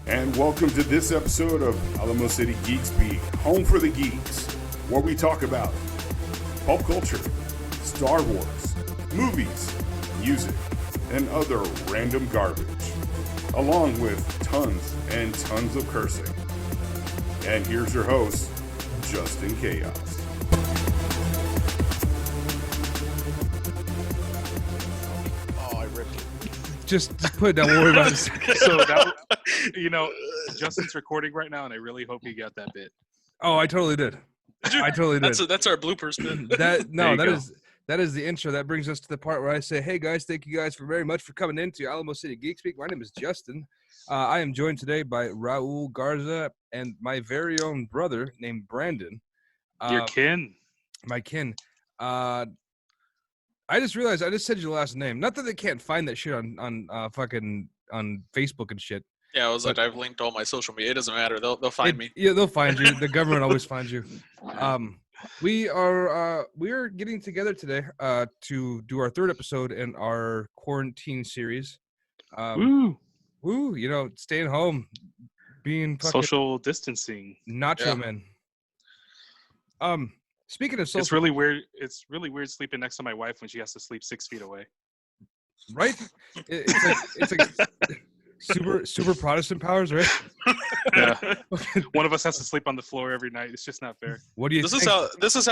And welcome to this episode of Alamo City Geek Speak, home for the geeks, where we talk about pulp culture, Star Wars, movies, music, and other random garbage, along with tons and tons of cursing. And here's your host, Justin Chaos. Oh, I ripped it. Just put it down. We'll worry about it. So that, Justin's recording right now, and I really hope he got that bit. Oh, I totally did. I totally did. That's our bloopers bit. That is the intro. That brings us to the part where I say, "Hey guys, thank you guys very much for coming into Alamo City Geek Speak. My name is Justin. I am joined today by Raul Garza and my very own brother named Brandon. Your kin. My kin. I just realized I just said your last name. Not that they can't find that shit on fucking on Facebook and shit. Yeah, I was like, I've linked all my social media. It doesn't matter. They'll find me. Yeah, they'll find you. The government always finds you. We are getting together today to do our third episode in our quarantine series. Woo! Staying home, being fucking Social distancing. Nacho man. Speaking of social, It's really weird. It's really weird sleeping next to my wife when she has to sleep 6 feet away. right? It's like super Protestant powers, right? Yeah. One of us has to sleep on the floor every night. It's just not fair. What do you? This is how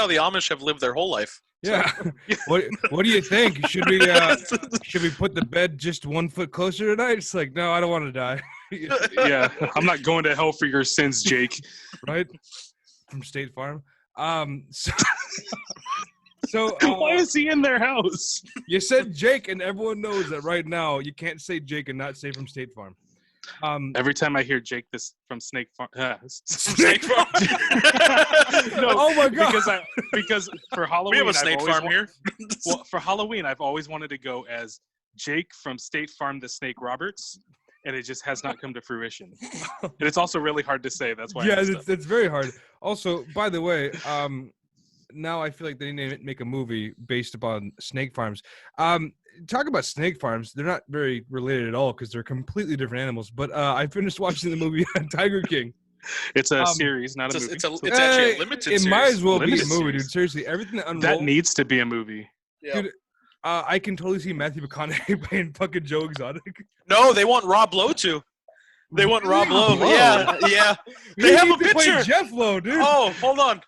the Amish have lived their whole life. Yeah. What do you think? Should we put the bed just 1 foot closer tonight? It's like, no, I don't want to die. Yeah, I'm not going to hell for your sins, Jake. Right? From State Farm. So Why is he in their house? You said Jake, and everyone knows that right now you can't say Jake and not say from State Farm. Every time I hear Jake this from Snake Farm, Snake Farm. No, oh my god! Because for Halloween, We have a Snake Farm here. Well, for Halloween, I've always wanted to go as Jake from State Farm the Snake Roberts, and it just has not come to fruition. And it's also really hard to say. That's why. Yeah, it's very hard. Also, by the way, now I feel like they need to make a movie based upon snake farms. Talk about snake farms. They're not very related at all because they're completely different animals. But I finished watching the movie Tiger King. It's a series, not a movie. It's actually a limited series. It might as well Limited be a movie, series. dude. Seriously, everything that unrolls. That needs to be a movie. Yeah. Dude, I can totally see Matthew McConaughey playing fucking Joe Exotic. No, they want Rob Lowe to. They want Rob Lowe. Lowe? Yeah. They have a picture. Jeff Lowe, dude. Oh, hold on.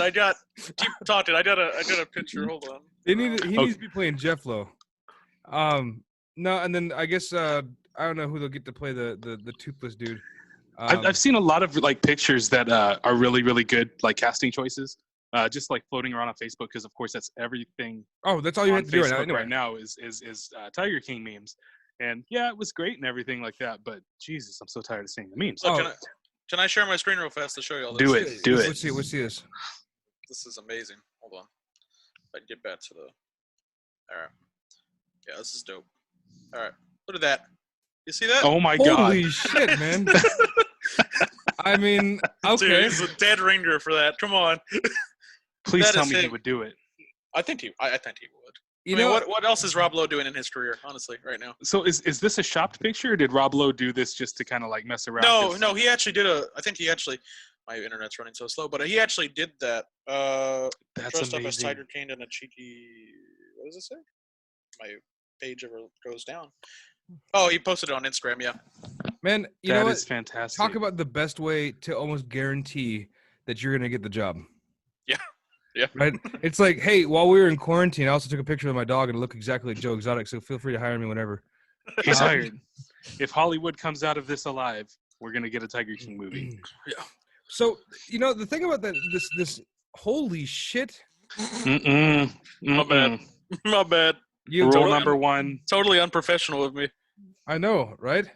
I got keep talking. I got a picture. Hold on. He needs to be playing Jeff Lowe. No, and then I guess I don't know who they'll get to play the toothless dude. I've seen a lot of like pictures that are really, really good, like casting choices. Just like floating around on Facebook, because of course that's everything. Oh, that's all you have to do right now. Anyway. Right now is Tiger King memes, and yeah, it was great and everything like that. But Jesus, I'm so tired of seeing the memes. So can I share my screen real fast to show you all this? Do it. Let's see this. This is amazing. Hold on. If I can get back to the. All right. Yeah, this is dope. All right. Look at that. You see that? Oh my god! Holy shit, man! I mean, okay. Dude, he's a dead ringer for that. Come on. Please That tell is me he him. would do it. I think he would. You I mean, know what else is Rob Lowe doing in his career, honestly, right now? So is this a shopped picture, or did Rob Lowe do this just to kind of like mess around? No, he actually did my internet's running so slow, but he actually did that. That's dressed up as amazing. Tiger King and a cheeky, what does it say? My page ever goes down. Oh, he posted it on Instagram, yeah. Man, you That know is what? fantastic. Talk about the best way to almost guarantee that you're gonna get the job. Yeah. Right? It's like, hey, while we were in quarantine, I also took a picture of my dog and it looked exactly like Joe Exotic, so feel free to hire me whenever. He's hired. If Hollywood comes out of this alive, we're gonna get a Tiger King movie. Yeah. So, the thing about this holy shit. My bad. My bad. Rule number one. Totally unprofessional of me. I know, right?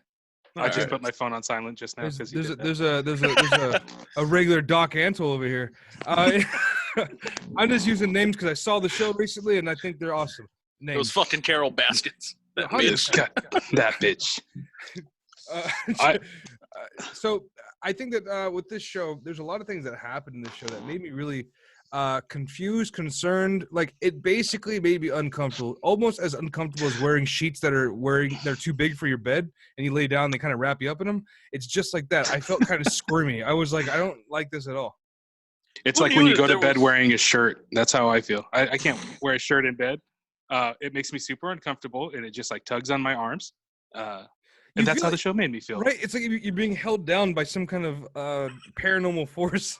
I just put my phone on silent just now because There's a regular Doc Antle over here. I'm just using names because I saw the show recently and I think they're awesome. Names. Those fucking Carol Baskets. That 100%. That bitch. Uh, I- so I think that with this show, there's a lot of things that happened in this show that made me really confused, concerned. Like it basically made me uncomfortable, almost as uncomfortable as wearing sheets they're too big for your bed, and you lay down, they kind of wrap you up in them. It's just like that. I felt kind of squirmy. I was like, I don't like this at all. It's Who like knew when you that go to there bed was- wearing a shirt. That's how I feel. I can't wear a shirt in bed. It makes me super uncomfortable, and it just like tugs on my arms. You And that's feel how the like- show made me feel. Right? It's like you're being held down by some kind of paranormal force.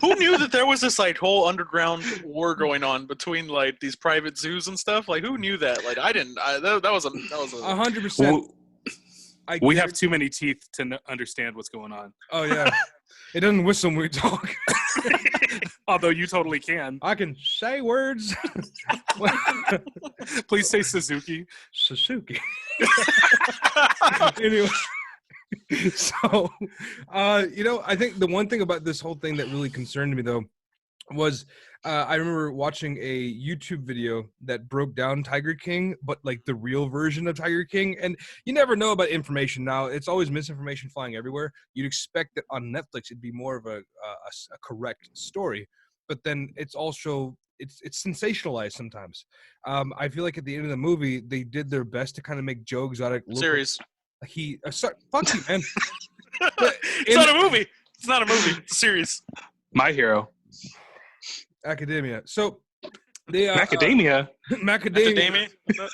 Who knew that there was this like whole underground war going on between like these private zoos and stuff? Like, who knew that? Like, I didn't. That was a 100%. Well, we have guarantee- too many teeth to understand what's going on. Oh yeah, it doesn't whistle when we talk. Although you totally can. I can say words. Please say Suzuki. Suzuki. Anyway, so I think the one thing about this whole thing that really concerned me though was I remember watching a YouTube video that broke down Tiger King, but like the real version of Tiger King. And you never know about information now. It's always misinformation flying everywhere. You'd expect that on Netflix it'd be more of a correct story, but then it's also it's sensationalized sometimes. I feel like at the end of the movie they did their best to kind of make Joe Exotic look series. like he. Fuck you, man. It's not a movie. It's not a movie. It's a series. My hero. Academia. So the Macadamia. Macadamia. Macadamia.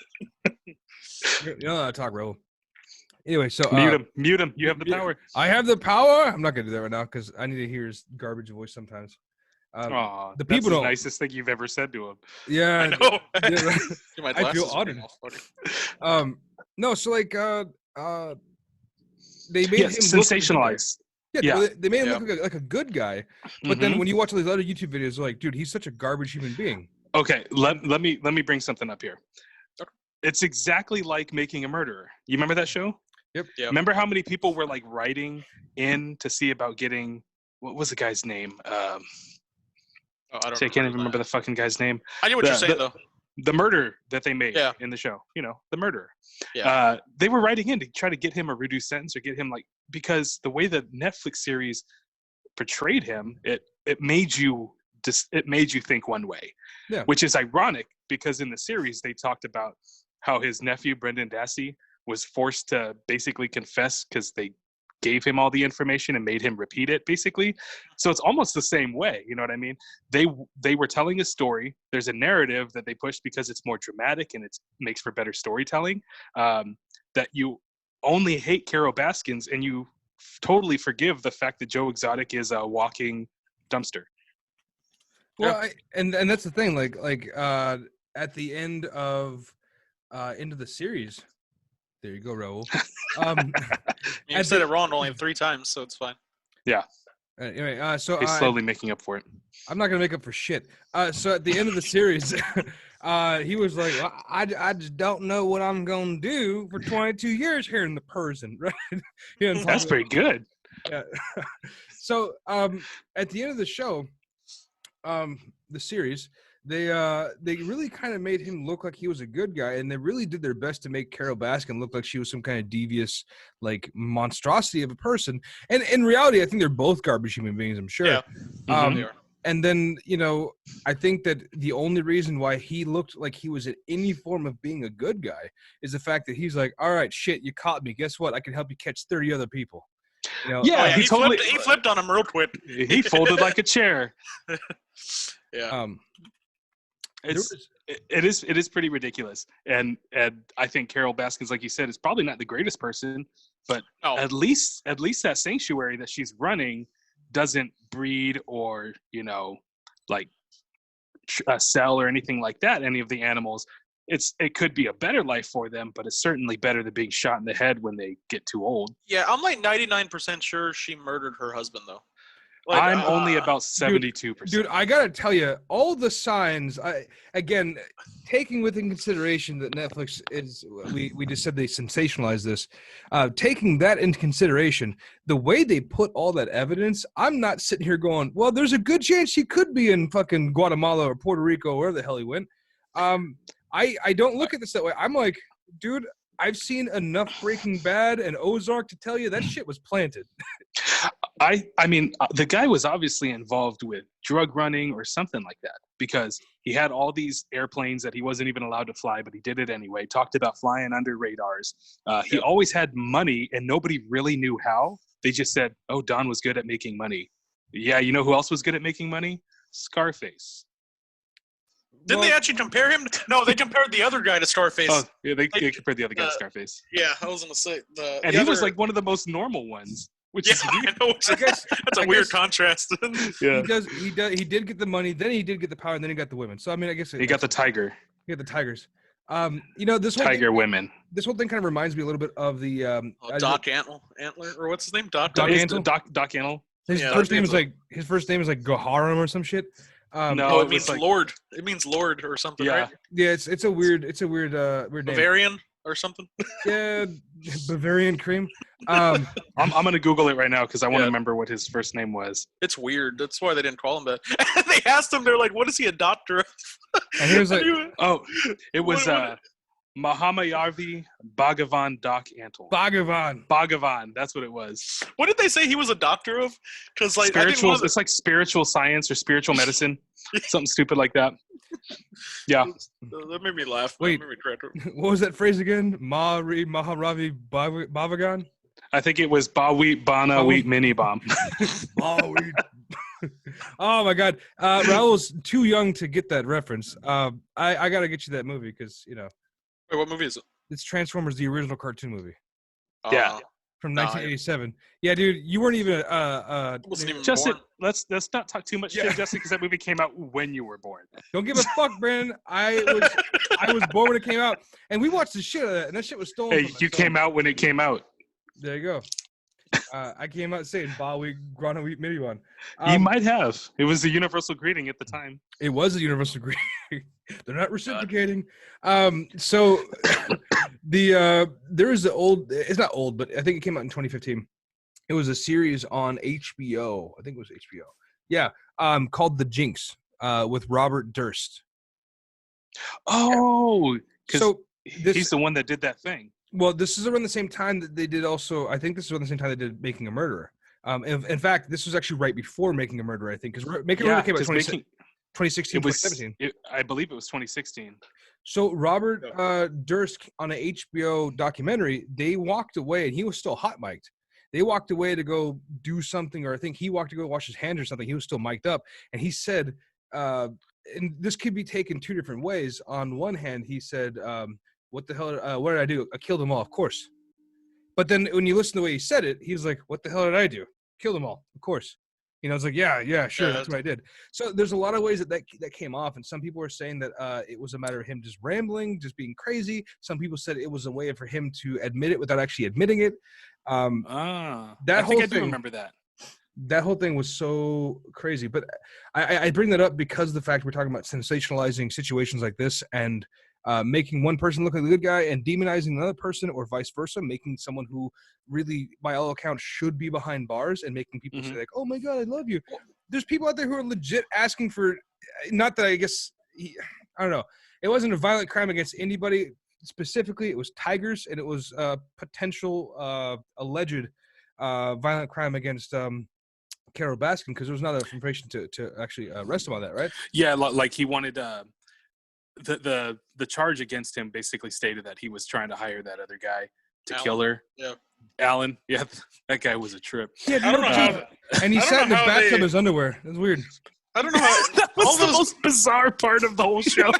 You know how to talk, Raul. Anyway, so Mute him. Mute him. You have the yeah. power. I have the power. I'm not gonna do that right now because I need to hear his garbage voice sometimes. Aw, the that's people the don't- nicest thing you've ever said to him. Yeah, I know. yeah, right. My I feel glasses honored. are all funny. No, so like they made Yes, him look sensationalized. Yeah, Yeah. well, they made him Yeah. look like a good guy, but then Mhm. when you watch all these other YouTube videos, they're like, dude, he's such a garbage human being. Okay, let me bring something up here. Okay. It's exactly like Making a Murderer. You remember that show? Yep. Yep. Remember how many people were like writing in to see about getting what was the guy's name? Oh, I don't I can't even remember the fucking guy's name. I get what you're the- saying though. The murder that they made Yeah. in the show. You know, the murderer. Yeah. They were writing in to try to get him a reduced sentence or get him like because the way the Netflix series portrayed him, it made you think one way. Yeah. Which is ironic because in the series they talked about how his nephew Brendan Dassey was forced to basically confess because they gave him all the information and made him repeat it basically. So it's almost the same way, you know what I mean? They were telling a story. There's a narrative that they pushed because it's more dramatic and it makes for better storytelling. That you only hate Carol Baskins and you totally forgive the fact that Joe Exotic is a walking dumpster. Well, and that's the thing. Like at the end of the series, there you go, Raul. You at said the- it wrong only 3 times, so it's fine. Anyway, so He's slowly making up for it. I'm not gonna make up for shit. So at the end of the series, he was like, well, I just don't know what I'm gonna do for 22 years here in the prison, right? That's pretty good. Yeah. So at the end of the show, the series, they really kind of made him look like he was a good guy, and they really did their best to make Carol Baskin look like she was some kind of devious, like monstrosity of a person. And in reality, I think they're both garbage human beings. I'm sure. Yeah. Um, They are. and then, I think that the only reason why he looked like he was in any form of being a good guy is the fact that he's like, all right, shit, you caught me. Guess what? I can help you catch 30 other people. Yeah, Oh, yeah, he totally he flipped on him real quick. he folded like a chair. Yeah. It is pretty ridiculous, and I think Carol Baskins, like you said, is probably not the greatest person, but No. at least that sanctuary that she's running doesn't breed or sell or anything like that. Any of the animals, it could be a better life for them, but it's certainly better than being shot in the head when they get too old. Yeah, I'm like 99% sure she murdered her husband though. Like, I'm only about 72%. Dude, I gotta tell you, all the signs. Again, taking within consideration that Netflix is, we just said they sensationalized this. Taking that into consideration, the way they put all that evidence, I'm not sitting here going, well, there's a good chance he could be in fucking Guatemala or Puerto Rico, wherever the hell he went. I don't look at this that way. I'm like, dude, I've seen enough Breaking Bad and Ozark to tell you that shit was planted. I mean, the guy was obviously involved with drug running or something like that, because he had all these airplanes that he wasn't even allowed to fly, but he did it anyway. Talked about flying under radars. He always had money, and nobody really knew how. They just said, "Oh, Don was good at making money." Yeah, you know who else was good at making money? Scarface. Didn't they actually compare him? No, they compared the other guy to Scarface. Oh, yeah, they compared the other guy to Scarface. Yeah, I was gonna say And he was like one of the most normal ones, which is weird. I know. That's a weird contrast. Yeah. He did get the money, then he did get the power, and then he got the women. So I mean, I guess He got the tiger. He got the tigers. This whole Tiger women. This whole thing kind of reminds me a little bit of the Doc Antler, or what's his name? Doc Antle? Doc Antle. His first name is like Goharam or some shit. No, it means like, Lord. It means Lord or something, right? Yeah, it's a weird name. Bavarian or something. Yeah, Bavarian cream. I'm gonna Google it right now because I want to remember what his first name was. It's weird. That's why they didn't call him that. They asked him. They're like, "What is he a doctor of?" And he was like, "Oh, it was Mahamayarvi Bhagavan Doc Antle." Bhagavan, that's what it was. What did they say he was a doctor of? Because like spiritual, it's like spiritual science or spiritual medicine, something stupid like that. Yeah, that made me laugh. Wait, what was that phrase again? Maharavi Bhagavan? I think it was Baweet Bana Wheat Mini Bomb. Oh my God, Raul's too young to get that reference. I gotta get you that movie because you know. Wait, what movie is it? It's Transformers, the original cartoon movie. Yeah. From 1987. Yeah, dude, you weren't even wasn't even Justin, born. let's not talk too much shit, Justin, because that movie came out when you were born. Don't give a fuck, Brandon. I was born when it came out, and we watched the shit out of that, and that shit was stolen. Hey, you came out when it came out. There you go. I came out saying Bawi Grana Wheat Mini one. You might have. It was a universal greeting at the time. It was a universal greeting. They're not reciprocating. So there is the old. It's not old, but I think it came out in 2015. It was a series on HBO. I think it was HBO. Yeah. Called The Jinx. With Robert Durst. Oh, because so he's the one that did that thing. Well, this is around the same time that they did also, I think this is around the same time they did Making a Murderer. In fact, this was actually right before Making a Murderer, I think, because Making a Murderer came out 2016, 2017. I believe it was 2016. So Robert Durst on an HBO documentary, they walked away, and he was still hot mic'd. They walked away to go do something, or I think he walked to go wash his hands or something. He was still mic'd up, and he said, and this could be taken two different ways. On one hand, he said, what the hell, what did I do? I killed them all, of course. But then when you listen to the way he said it, he was like, what the hell did I do? Kill them all, of course. You know, it's like, yeah, sure, that's what I did. So there's a lot of ways that came off, and some people are saying that it was a matter of him just rambling, just being crazy. Some people said it was a way for him to admit it without actually admitting it. I do remember that. That whole thing was so crazy. But I bring that up because of the fact we're talking about sensationalizing situations like this and making one person look like a good guy and demonizing another person, or vice versa, making someone who really, by all accounts, should be behind bars and making people say like, oh my God, I love you. There's people out there who are legit asking for, not that I guess, I don't know. It wasn't a violent crime against anybody specifically. It was tigers, and it was potential alleged violent crime against Carol Baskin, because there was not enough information to actually arrest him on that, right? Yeah, like he wanted the charge against him basically stated that he was trying to hire that other guy to kill her. Yeah, Alan. Yeah, that guy was a trip. Yeah, I don't know how. And he sat in the bathtub in his underwear. It was weird. I don't know how. That was the most bizarre part of the whole show.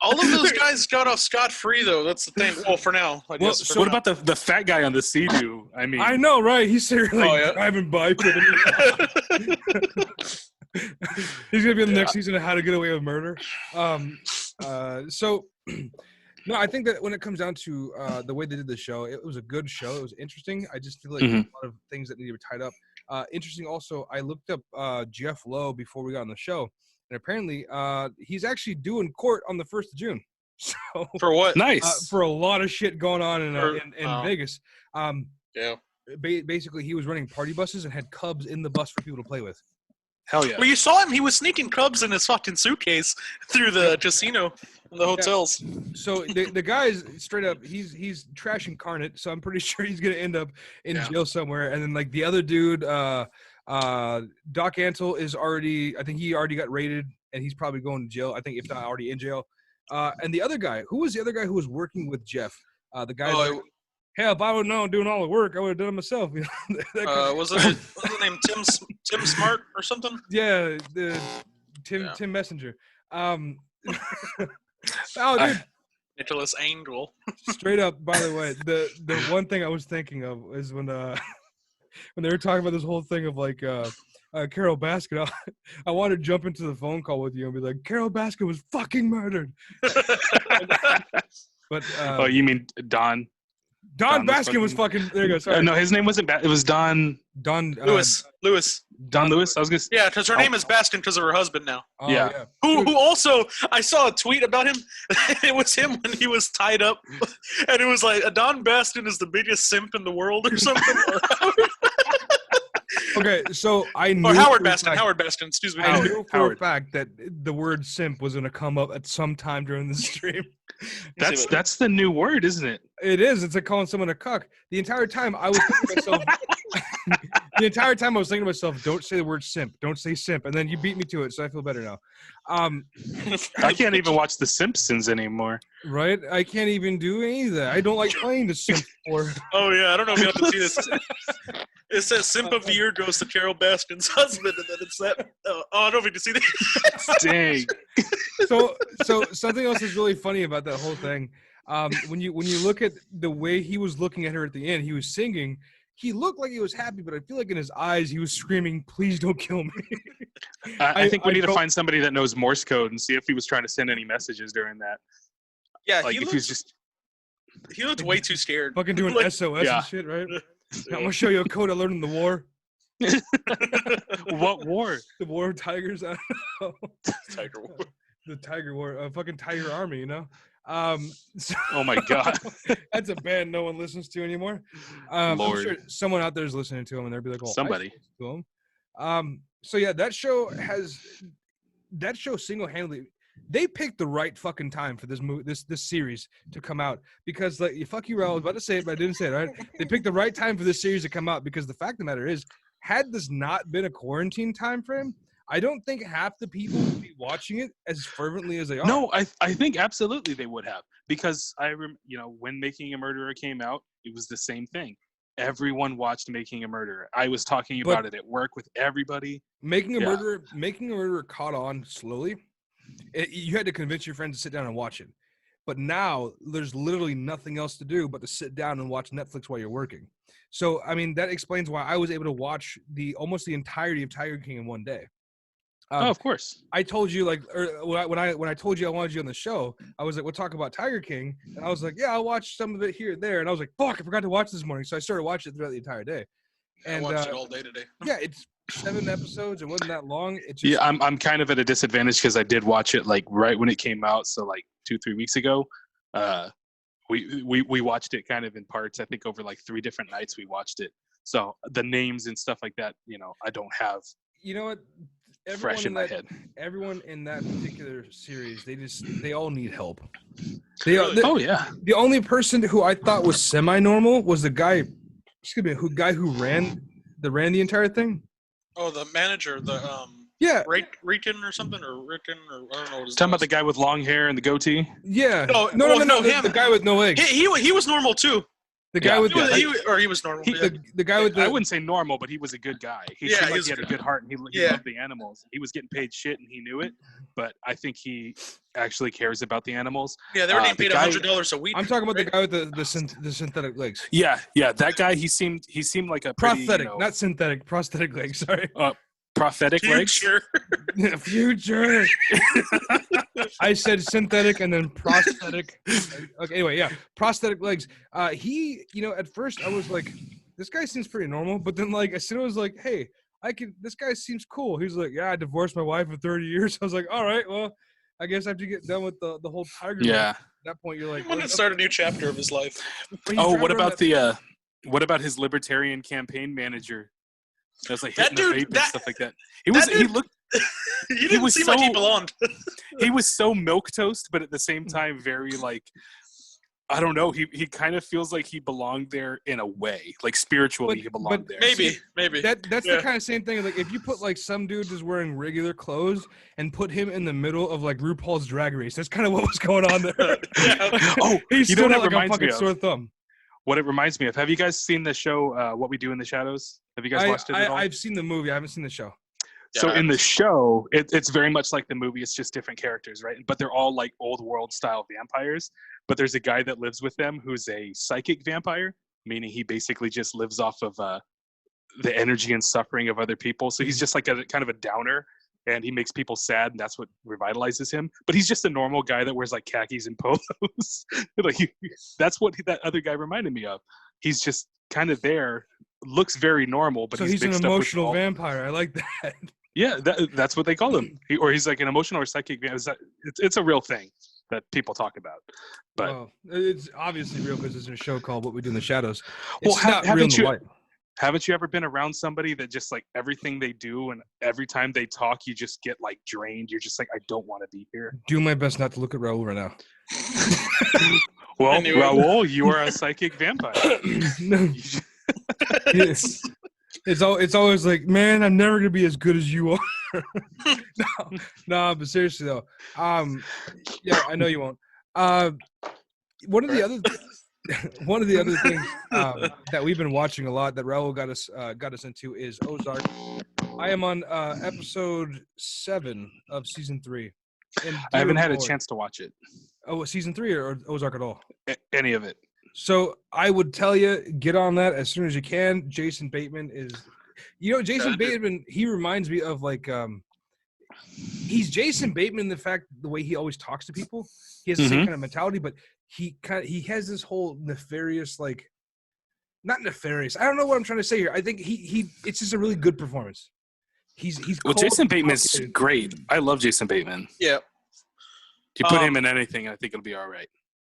All of those guys got off scot-free, though. That's the thing. Well, for now, I guess. So what about the fat guy on the Sea-Doo? I mean, I know, right? He's seriously driving by. He's gonna be in the next season of How to Get Away with Murder. So, no, I think that when it comes down to the way they did the show, it was a good show. It was interesting. I just feel like there's a lot of things that need to be tied up. Interesting. Also, I looked up Jeff Lowe before we got on the show, and apparently he's actually due in court on the 1st of June. So for what? Nice. For a lot of shit going on in Vegas. Yeah. Basically, he was running party buses and had cubs in the bus for people to play with. Hell yeah. Well, you saw him. He was sneaking Cubs in his fucking suitcase through the casino and the hotels. So the guy is straight up. He's trash incarnate. So I'm pretty sure he's gonna end up in jail somewhere. And then like the other dude, Doc Antle is already. I think he already got raided, and he's probably going to jail. I think if not already in jail. And the other guy, who was the other guy who was working with Jeff? The guy. Hell, if I would have known doing all the work, I would have done it myself. You know? Wasn't his name Tim Smart or something? Yeah, Tim Messenger. Oh, dude. Nicholas Angel. Straight up, by the way, the one thing I was thinking of is when they were talking about this whole thing of like Carol Baskin. I wanted to jump into the phone call with you and be like, Carol Baskin was fucking murdered. But oh, you mean Don? Don Baskin was fucking. There you go. Sorry. No, his name wasn't. It was Don. Lewis. Don Lewis. I was gonna. Yeah, because her name is Baskin because of her husband now. Oh, yeah. Who also I saw a tweet about him. It was him when he was tied up, and it was like Don Baskin is the biggest simp in the world or something. Okay, so I knew. Or Howard Baskin. Excuse me. I knew for a fact that the word simp was going to come up at some time during the stream. That's the new word, isn't it? It is. It's like calling someone a cuck. The entire time I was thinking to myself, don't say the word simp. Don't say simp. And then you beat me to it, so I feel better now. I can't even watch The Simpsons anymore. Right? I can't even do any of that. I don't like playing the simp for. Oh yeah, I don't know if you have to see this. It says "Simp of the Year" goes to Carol Baskin's husband, and then it's that. I don't know if you can see that. Dang. So something else is really funny about that whole thing. When you look at the way he was looking at her at the end, he was singing. He looked like he was happy, but I feel like in his eyes he was screaming, "Please don't kill me." I think we need to find somebody that knows Morse code and see if he was trying to send any messages during that. Yeah, like he looked way too scared. Fucking doing like, SOS and shit, right? I'm gonna show you a code I learned in the war. What war? The War of Tigers. I don't know. Tiger War. The Tiger War. Fucking Tiger Army, you know. Oh my god. That's a band no one listens to anymore. I'm sure someone out there is listening to him, and they'll be like, "Oh, somebody." To him. So yeah, that show single-handedly. They picked the right fucking time for this this series to come out because, like, fuck you, Raul. I was about to say it, but I didn't say it. Right? They picked the right time for this series to come out because the fact of the matter is, had this not been a quarantine time frame, I don't think half the people would be watching it as fervently as they are. No, I think absolutely they would have because when Making a Murderer came out, it was the same thing. Everyone watched Making a Murderer. I was talking about it at work with everybody. Making a Murderer caught on slowly. You had to convince your friends to sit down and watch it. But now there's literally nothing else to do but to sit down and watch Netflix while you're working. So, I mean, that explains why I was able to watch almost the entirety of Tiger King in one day. Of course. I told you, like, when I told you I wanted you on the show, I was like, we'll talk about Tiger King. And I was like, yeah, I'll watch some of it here and there. And I was like, fuck, I forgot to watch this morning. So I started watching it throughout the entire day. And I watched it all day today. Yeah, it's 7 episodes. It wasn't that long. I'm kind of at a disadvantage because I did watch it like right when it came out, so like 2-3 weeks ago. We watched it kind of in parts. I think over like 3 different nights we watched it. So the names and stuff like that, I don't have. You know what? Fresh in my head. Everyone in that particular series, they all need help. Oh yeah. The only person who I thought was semi-normal was the guy. Excuse me, who ran the entire thing. Oh, the manager, Ricken or something, or Ricken, or I don't know what his Talking about the guy with long hair and the goatee. Yeah. No, him. The guy with no legs. He was normal too. The guy with he was normal. The guy with I wouldn't say normal, but he was a good guy. He seemed like he had a good heart and he loved the animals. He was getting paid shit and he knew it, but I think he actually cares about the animals. Yeah, they were getting paid $100 a week. I'm talking about the guy with the synthetic legs. Yeah, that guy. He seemed like a prosthetic, not synthetic, prosthetic legs. Sorry. Prosthetic legs. Future. I said synthetic and then prosthetic. Okay, anyway, yeah, prosthetic legs. He, at first I was like, this guy seems pretty normal, but then like as soon as I was like, hey, this guy seems cool. He's like, yeah, I divorced my wife for 30 years. I was like, all right, well, I guess I have to get done with the whole tiger. Yeah. At that point, you're like, I'm gonna start a new chapter of his life. What about his libertarian campaign manager? That's like That hitting the dude- vape and that- stuff like that. He didn't was seem like he so- belonged. He was so milquetoast, but at the same time, very like, I don't know. He kind of feels like he belonged there in a way, like spiritually he belonged there. Maybe. That's Yeah. the kind of same thing. Like if you put like some dude just wearing regular clothes and put him in the middle of like RuPaul's Drag Race, that's kind of what was going on there. Yeah. Oh, he you know stood what out it like a reminds me fucking of? sore thumb. What it reminds me of. Have you guys seen the show What We Do in the Shadows? Have you guys watched it at all? I've seen the movie. I haven't seen the show. So Yeah. in the show, it's very much like the movie. It's just different characters, right? But they're all like old world style vampires. But there's a guy that lives with them who's a psychic vampire, meaning he basically just lives off of the energy and suffering of other people. So he's just like a kind of a downer, and he makes people sad, and that's what revitalizes him. But he's just a normal guy that wears like khakis and polos. That's what that other guy reminded me of. He's just kind of there, looks very normal, but So he's an mixed up with emotional all- vampire. I like that. Yeah, that's what they call him. He's like an emotional or psychic vampire. It's a real thing that people talk about. But Well, it's obviously real because there's a show called What We Do in the Shadows. Well, It's not real in haven't the you- light. haven't you ever been around somebody that just like everything they do and every time they talk, you just get like drained? You're just like, I don't want to be here. Do my best not to look at Raul right now. Well, knew it. Raul, you are a psychic vampire. No. Yes. It's always like, man, I'm never gonna be as good as you are. no, but seriously though, yeah, I know you won't. One of the other things that we've been watching a lot that Raul got us into is Ozark. I am on episode 7 of season 3. And I haven't dear had a Lord- chance to watch it. Oh, season 3 or Ozark at all? Any of it. So I would tell you, get on that as soon as you can. Jason Bateman is, Jason Bateman. He reminds me of like, he's Jason Bateman in the fact the way he always talks to people. He has the same kind of mentality, but he has this whole nefarious, like, not nefarious. I don't know what I'm trying to say here. I think it's just a really good performance. He's Well, cold, Jason Bateman's calculated. great. I love Jason Bateman. Yeah. You put him in anything, I think it'll be all right.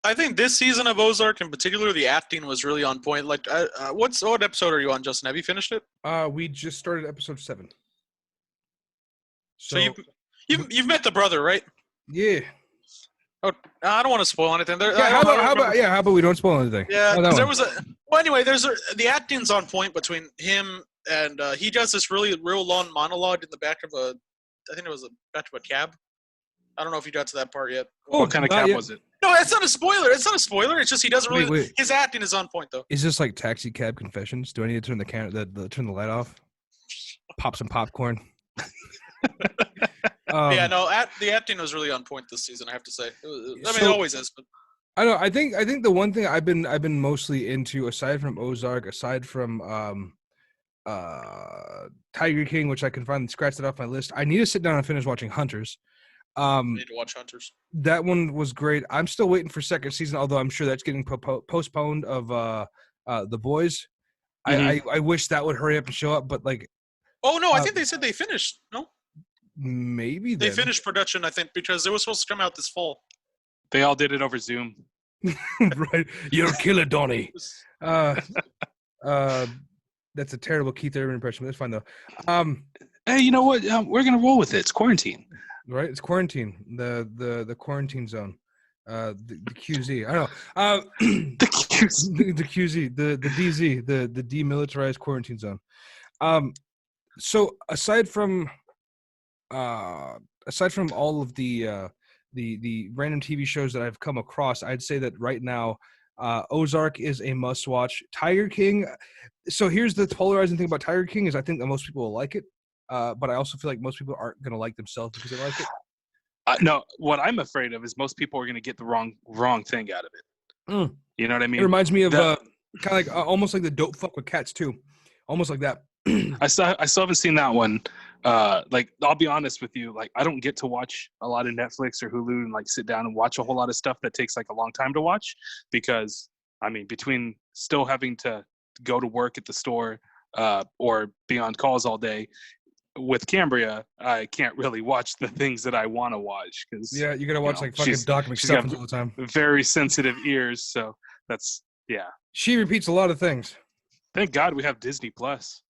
I think this season of Ozark, in particular, the acting was really on point. Like, what episode are you on, Justin? Have you finished it? We just started episode 7. So you've met the brother, right? Yeah. Oh, I don't want to spoil anything. There, Yeah, how about we don't spoil anything? Yeah, Oh, that 'cause there one. was anyway, the acting's on point between him and he does this real long monologue in the back of I think it was the back of a cab. I don't know if you got to that part yet. Oh, What kind of not cab yet. was it? No, it's not a spoiler. It's not a spoiler. It's just he doesn't really. Wait. His acting is on point though. Is this like Taxi Cab Confessions? Do I need to turn turn the light off? Pop some popcorn. Yeah, no, the acting was really on point this season. I have to say. It always is. But I know. I think the one thing I've been mostly into, aside from Ozark, aside from Tiger King, which I can finally scratch it off my list. I need to sit down and finish watching Hunters. I need to watch Hunters. That one was great. I'm still waiting for second season, although I'm sure that's getting postponed. Of The Boys. I wish that would hurry up and show up, but like. Oh no, I think they said they finished. No, maybe they then. finished production. I think because it was supposed to come out this fall. They all did it over Zoom. Right, you're a killer, Donnie. That's a terrible Keith Urban impression. But that's fine though. Hey, you know what? We're gonna roll with it. It's quarantine. Right, it's quarantine. The quarantine zone. The QZ. I don't know. The QZ. The QZ. The DZ. The demilitarized quarantine zone. So aside from all of the random TV shows that I've come across, I'd say that right now, Ozark is a must-watch. Tiger King. So here's the polarizing thing about Tiger King is I think that most people will like it, but I also feel like most people aren't going to like themselves because they like it. No, what I'm afraid of is most people are going to get the wrong thing out of it. Mm. You know what I mean? It reminds me of The- kind of like almost like the Dope Fuck with Cats too, almost like that. I still haven't seen that one. Like, I'll be honest with you. Like, I don't get to watch a lot of Netflix or Hulu and like sit down and watch a whole lot of stuff that takes like a long time to watch because I mean, between still having to go to work at the store or be on calls all day with Cambria, I can't really watch the things that I want to watch because Yeah, you gotta watch know, like fucking she's- Doc she's got- McStuffins all the time. very sensitive ears. So that's yeah. She repeats a lot of things. Thank God we have Disney Plus.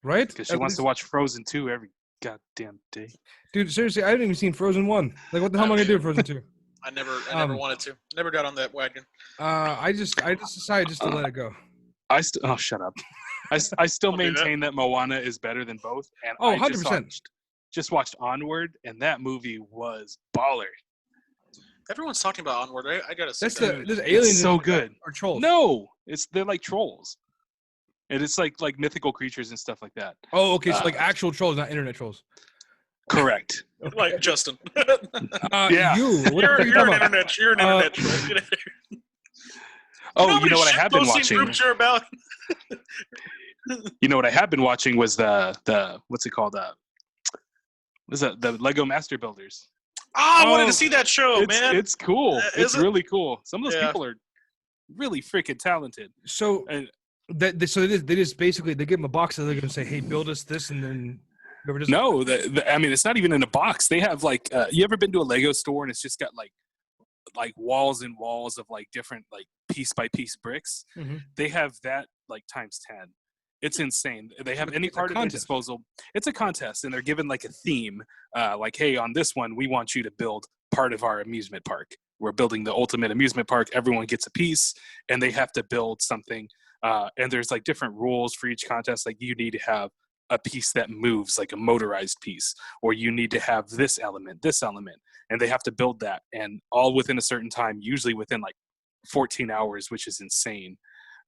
right? Because she At wants to least- watch Frozen 2 every goddamn day. Dude, seriously, I haven't even seen Frozen 1. Like, what the hell am I gonna do with Frozen 2? I never Um, wanted to. Never got on that wagon. I just decided just to let it go. Oh, shut up. I still Don't do that. maintain that Moana is better than both. And Oh, I 100%. just watched Onward, and that movie was baller. Everyone's talking about Onward. I gotta see That's that. there's aliens. It's so in it, right? good. Or trolls. No, they're like trolls. And it's like mythical creatures and stuff like that. Oh, okay. So like actual trolls, not internet trolls. Correct. Like Justin. Yeah. You. What you're are you talking about? You're an internet troll. Get out of here. Oh, how you many know what I have been shitposting watching? Groups you're about? You know what I have been watching was the what's it called? What is that? The Lego Master Builders. I wanted to see that show, man. It's cool. Is It's it? really cool. Some of those Yeah. people are really freaking talented. So And so they just basically they give them a box and they're gonna say, hey, build us this, and then whoever does no, I mean, it's not even in a box. They have like, you ever been to a Lego store and it's just got like walls and walls of like different like piece by piece bricks? Mhm. They have that like times 10. It's insane. They have any It's a part at their contest. disposal. It's a contest, and they're given like a theme. Like, hey, on this one, we want you to build part of our amusement park. We're building the ultimate amusement park. Everyone gets a piece, and they have to build something. And there's like different rules for each contest. Like, you need to have a piece that moves, like a motorized piece, or you need to have this element, and they have to build that, and all within a certain time, usually within like 14 hours, which is insane.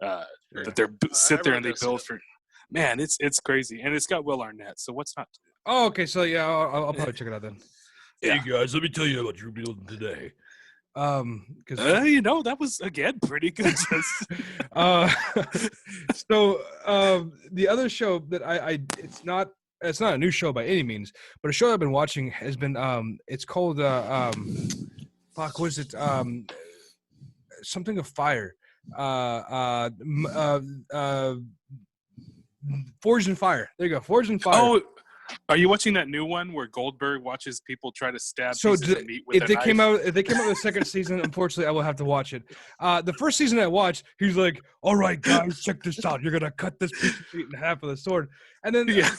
That they're sit there and they build for. Man, it's crazy, and it's got Will Arnett. So what's not? Oh, okay. So yeah, I'll probably check it out then. Yeah. Hey guys, let me tell you what you're building today. Because That was again pretty good. so the other show that it's not a new show by any means, but a show I've been watching has been it's called fuck, what is it? Something of Fire. Forged in Fire. There you go. Forged in Fire. Oh, are you watching that new one where Goldberg watches people try to stab So pieces of meat with if a they knife? came out with the second season, unfortunately I will have to watch it. The first season I watched, he's like, all right guys, check this out, you're gonna cut this piece of meat in half with a sword. And then Yeah.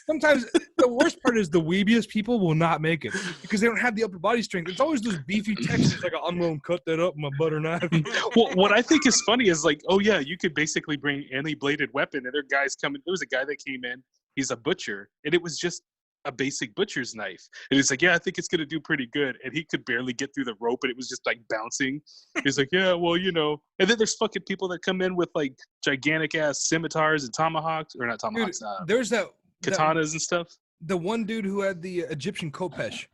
sometimes the worst part is the weebiest people will not make it because they don't have the upper body strength. It's always those beefy Texans like, I'm gonna cut that up with my butter knife. Well, what I think is funny is like, oh yeah, you could basically bring any bladed weapon, and there are guys coming. There was a guy that came in. He's a butcher, and it was just a basic butcher's knife. And he's like, yeah, I think it's gonna do pretty good. And he could barely get through the rope, and it was just like bouncing. He's like, yeah, well, you know. And then there's fucking people that come in with like gigantic ass scimitars and tomahawks, or not tomahawks, There's that katanas and stuff. the one dude who had the Egyptian Kopesh.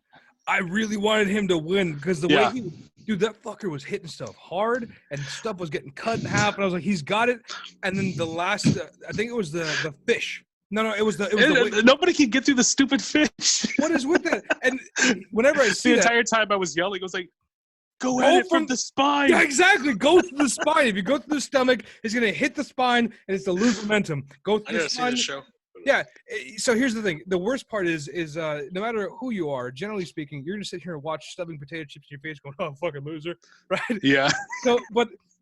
I really wanted him to win because the way Yeah. dude, that fucker was hitting stuff hard and stuff was getting cut in half. And I was like, he's got it. And then the last, I think it was the fish. No, it was Nobody can get through the stupid fish. what is with that? And whenever I see The that, entire time I was yelling, I was like, go Go at it from- from the spine. yeah, exactly. Go through the spine. If you go through the stomach, it's gonna hit the spine and it's to lose momentum. Go I through the gotta see spine. this show. Yeah. So here's the thing. The worst part is no matter who you are, generally speaking, you're gonna sit here and watch stuffing potato chips in your face, going, "Oh, fucking loser," right? Yeah. So,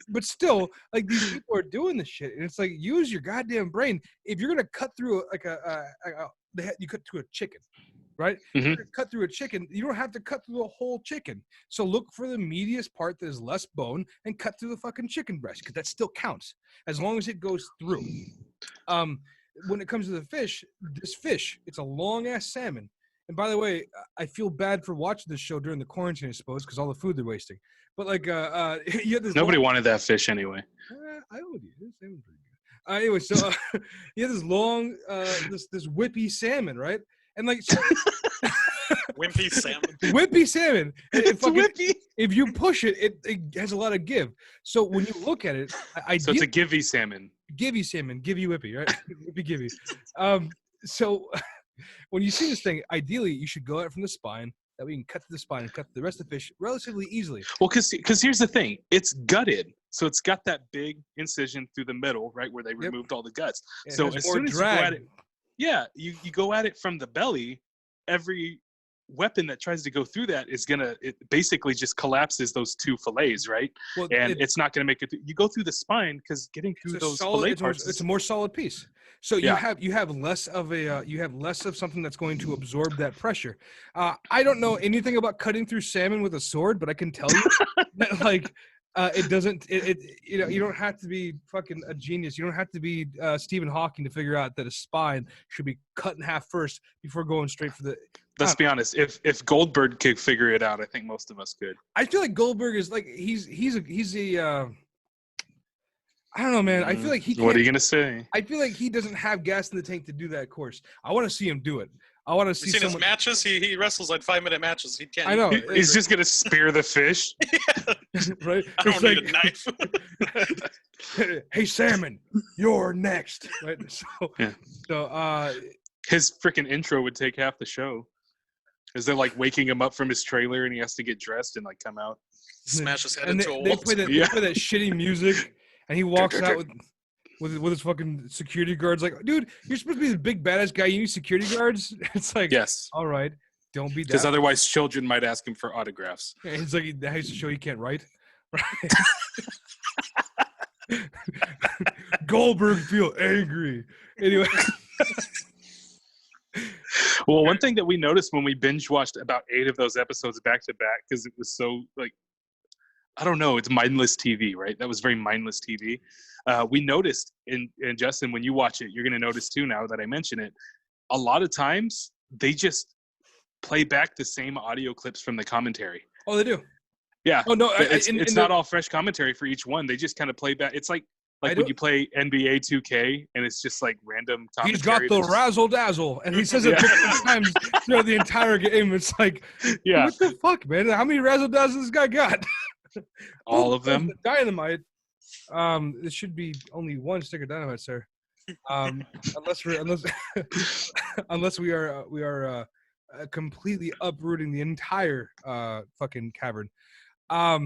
but still, like these people are doing this shit, and it's like use your goddamn brain. If you're gonna cut through you cut through a chicken, right? If you're gonna cut through a chicken, you don't have to cut through the whole chicken. So look for the meatiest part that is less bone and cut through the fucking chicken breast because that still counts as long as it goes through. When it comes to the fish, it's a long ass salmon. And by the way, I feel bad for watching this show during the quarantine, I suppose, because all the food they're wasting. But like, you had this Nobody wanted that fish anyway. I would eat it. Salmon's pretty good. Anyway, so you have this long, this whippy salmon, right? And like, Wimpy salmon. whippy salmon. It's whippy. If you push it, it has a lot of give. So when you look at it, So it's a givey salmon. givey salmon, givey whippy, right? Whippy givey. So when you see this thing, ideally you should go out from the spine. That we can cut through the spine and cut the rest of the fish relatively easily. Well, because here's the thing. It's gutted. So it's got that big incision through the middle, right, where they removed all the guts. It So has as more soon as you go drag. at it, yeah, you go at it from the belly, every weapon that tries to go through that is it basically just collapses those two fillets, right? Well, And it's not gonna make it. You go through the spine because getting through those fillet parts. It's a more solid piece. So Yeah. you have less of something that's going to absorb that pressure. I don't know anything about cutting through salmon with a sword, but I can tell you that like it doesn't. You know, you don't have to be fucking a genius. You don't have to be Stephen Hawking to figure out that a spine should be cut in half first before going straight for the. Let's be honest. If Goldberg could figure it out, I think most of us could. I feel like Goldberg is like he's a. I don't know, man. I feel like he. What are you gonna say? I feel like he doesn't have gas in the tank to do that course. I want to see him do it. I want to see. You seen someone... his matches? He wrestles like 5-minute matches. He can't. I know. He's just gonna spear the fish. Right? I don't need a knife. Hey, salmon, you're next. Right? So, his freaking intro would take half the show. Is they're like waking him up from his trailer and he has to get dressed and like come out. Smash his head and into a they wall. play that shitty music, and he walks out with his fucking security guards. Like, dude, you're supposed to be the big badass guy. You need security guards. It's like, yes, all right, don't be that. Because otherwise, children might ask him for autographs. Yeah, it's like that has to show he can't write. Right? Goldberg feel angry. Anyway. Well, one thing that we noticed when we binge watched about 8 of those episodes back to back, because it was so like, I don't know, it's mindless TV, right? That was very mindless TV. We noticed, and Justin, when you watch it, you're going to notice too now that I mention it, a lot of times they just play back the same audio clips from the commentary. Oh, they do? Yeah. Oh, no. It's not all fresh commentary for each one. They just kind of play back. It's like when you play NBA 2K and it's just like random commentary. He's got the razzle dazzle, and he says it 50 times throughout the entire game. It's like, yeah, what the fuck, man? How many razzle dazzles this guy got? All of them. Dynamite. This should be only one stick of dynamite, sir. Unless we are completely uprooting the entire fucking cavern. I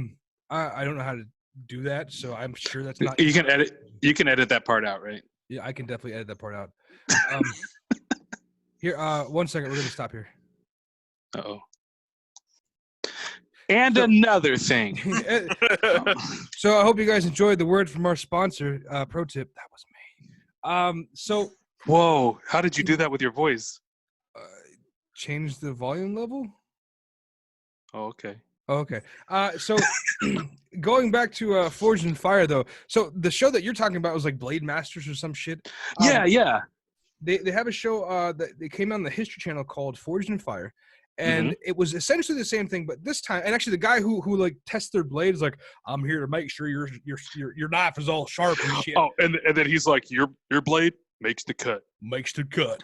don't know how to do that, so I'm sure that's not. You can edit that part out, right? Yeah, I can definitely edit that part out. Here, 1 second. We're gonna stop here. Uh-oh. And another thing. So I hope you guys enjoyed the word from our sponsor. Pro tip, that was me. So. Whoa! How did you do that with your voice? Change the volume level. Oh, okay. Okay. So going back to Forged in Fire, though. So the show that you're talking about was like Blade Masters or some shit. Yeah. They have a show that they came on the History Channel called Forged in Fire, and it was essentially the same thing, but this time, and actually the guy who like tests their blade is like, I'm here to make sure your knife is all sharp and shit. Oh, and then he's like, your blade makes the cut. Makes the cut.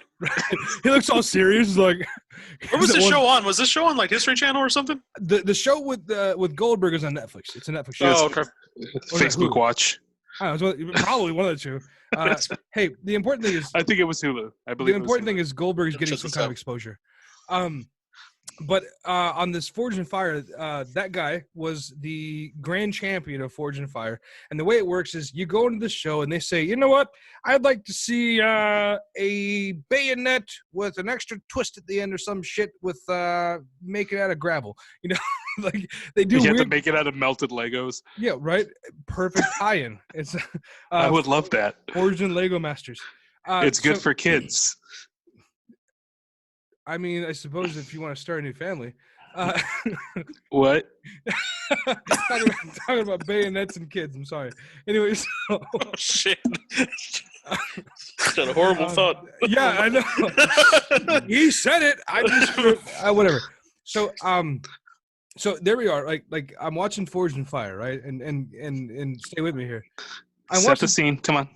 He looks all serious. He's like, where was this show on? Was this show on like History Channel or something? The show with Goldberg is on Netflix. It's a Netflix show. Oh, okay. Facebook Watch. I don't know, probably one of the two. Hey, the important thing is, I think it was Hulu. I believe the important thing is Goldberg is getting some kind of exposure. But on this Forged in Fire, that guy was the grand champion of Forged in Fire. And the way it works is you go into the show and they say, you know what? I'd like to see a bayonet with an extra twist at the end or some shit with make it out of gravel. You know, like they do. You have to make it out of melted Legos. Yeah, right. Perfect tie-in. It's I would love that. Forged in Lego Masters. It's good for kids. I mean, I suppose if you want to start a new family. What? talking about bayonets and kids. I'm sorry. Anyways. Oh, shit. That's a horrible thought. Yeah, I know. He said it. I just whatever. So there we are. Like I'm watching Forged in Fire, right? And stay with me here. Set the scene. Come on.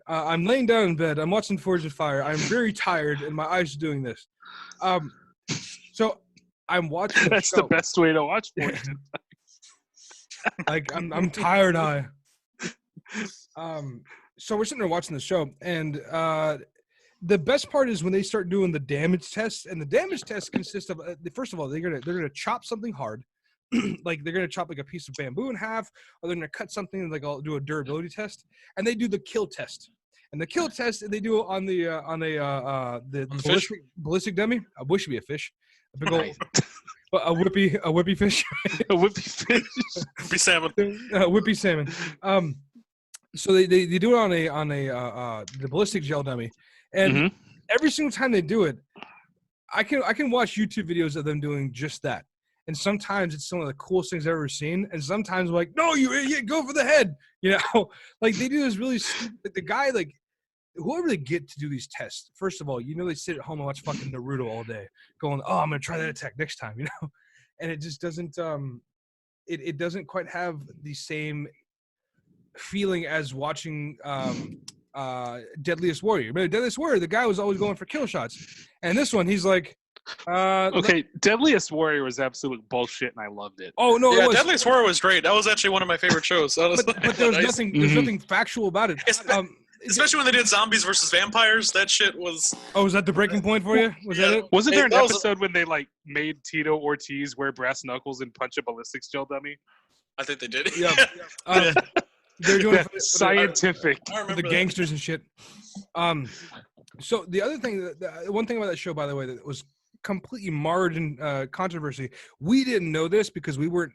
I'm laying down in bed. I'm watching Forged in Fire. I'm very tired, and my eyes are doing this. So I'm watching. That's the best way to watch Forged in Fire. Like I'm tired. So we're sitting there watching the show, and the best part is when they start doing the damage test, and the damage test consists of first of all they're gonna chop something hard. Like they're gonna chop like a piece of bamboo in half, or they're gonna cut something like I'll do a durability test, and they do the kill test. And the kill test they do on the ballistic dummy. I wish it'd be a fish. a big old Nice. a whippy fish, A whippy fish. Be salmon. whippy salmon. So they do it on a the ballistic gel dummy, and Mhm. every single time they do it, I can watch YouTube videos of them doing just that. And sometimes it's some of the coolest things I've ever seen. And sometimes I'm like, no, you idiot, go for the head. You know, like they do this really stupid, the guy, like whoever they get to do these tests, first of all, you know, they sit at home and watch fucking Naruto all day going, oh, I'm going to try that attack next time, you know? And it just doesn't, it doesn't quite have the same feeling as watching Deadliest Warrior. But Deadliest Warrior, the guy was always going for kill shots. And this one, he's like, Okay, Deadliest Warrior was absolute bullshit, and I loved it. oh no, Yeah, it was. Deadliest Warrior was great. That was actually one of my favorite shows. But there was nothing. There's Mhm. nothing factual about it. Especially when they did zombies versus vampires. That shit was. Oh, was that the breaking point for you? Was that it? Wasn't there an That was- episode when they like made Tito Ortiz wear brass knuckles and punch a ballistics gel dummy? I think they did. Yeah. They're doing it That's scientific. I for remember the that. gangsters and shit. So the other thing, the one thing about that show, by the way, that was completely marred in controversy. We didn't know this because we weren't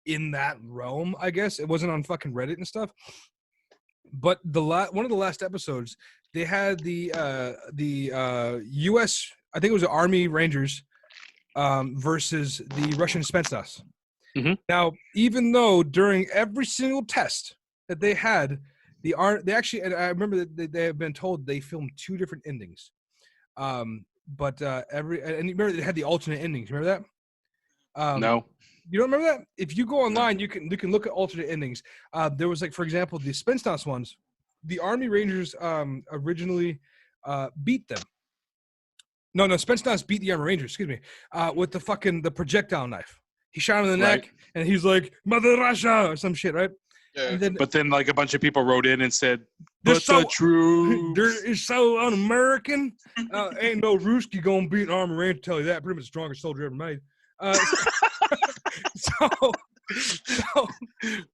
in that realm. I guess it wasn't on fucking Reddit and stuff. But one of the last episodes, they had the U.S. I think it was the Army Rangers versus the Russian Spetsnaz. Mhm. Now, even though during every single test that they had, they actually, and I remember that they have been told they filmed 2 different endings. But and you remember they had the alternate endings. Remember that? No. You don't remember that? If you go online, you can look at alternate endings. There was, like, for example, the Spetsnaz ones. The Army Rangers originally beat them. No, Spetsnaz beat the Army Rangers. Excuse me. With the projectile knife. He shot him in the Right. neck, and he's like, "Mother Russia" or some shit, right? Yeah. And then But then like a bunch of people wrote in and said, They're "But so- the truth." There is so un-American. Ain't no Ruski gonna beat an Army Ranger. Tell you that. Pretty much the strongest soldier ever made. So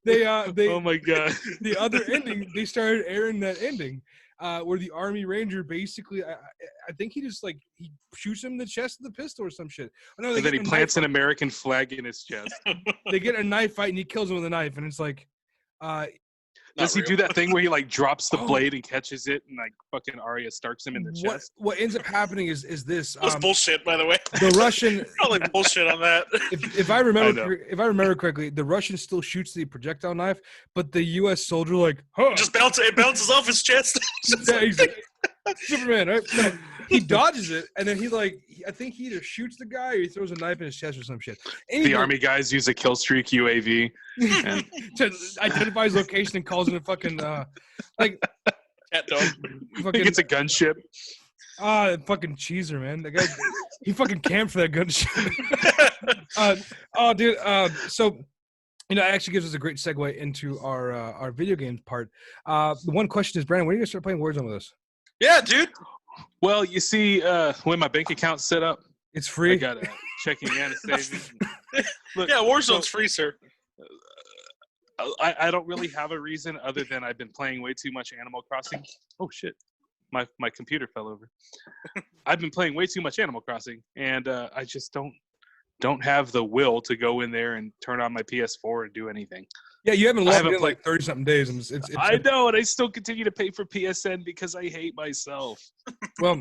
they Oh my god. the other ending, they started airing that ending where the Army Ranger basically, I think he just like he shoots him in the chest with a pistol or some shit. Oh, no, And then he get in a plants knife an American flag in his chest. fight. They get a knife fight and he kills him with a knife, and it's like, Does he do that thing where he like drops the Oh. blade and catches it and like fucking Arya Starks him in the chest? what ends up happening is this That was bullshit, by the way. the Russian. Probably bullshit on that. If I I remember know. if I remember correctly, the Russian still shoots the projectile knife, but the U.S. soldier like, huh? It bounces off his chest. Yeah, he's like, Superman, right? No, he dodges it, and then I think he either shoots the guy or he throws a knife in his chest or some shit. The Anyway, army guys use a kill streak UAV. And to identify his location and calls it a fucking like Cat dog. I fucking think it's a gunship. fucking cheeser, man. The guy he fucking camped for that gunship. Dude. So. You know, it actually gives us a great segue into our video games part. The one question is, Brandon, when are you gonna start playing Warzone with us? Yeah, dude. Well, you see, when my bank account's set up, It's I free. got a checking and a savings. Look, Yeah, Warzone's free, sir. I don't really have a reason other than I've been playing way too much Animal Crossing. Oh shit, my computer fell over. I've been playing way too much Animal Crossing, and I just don't have the will to go in there and turn on my PS4 and do anything. Yeah, you haven't I logged haven't in like 30-something days. And it's I know, and I still continue to pay for PSN because I hate myself. well.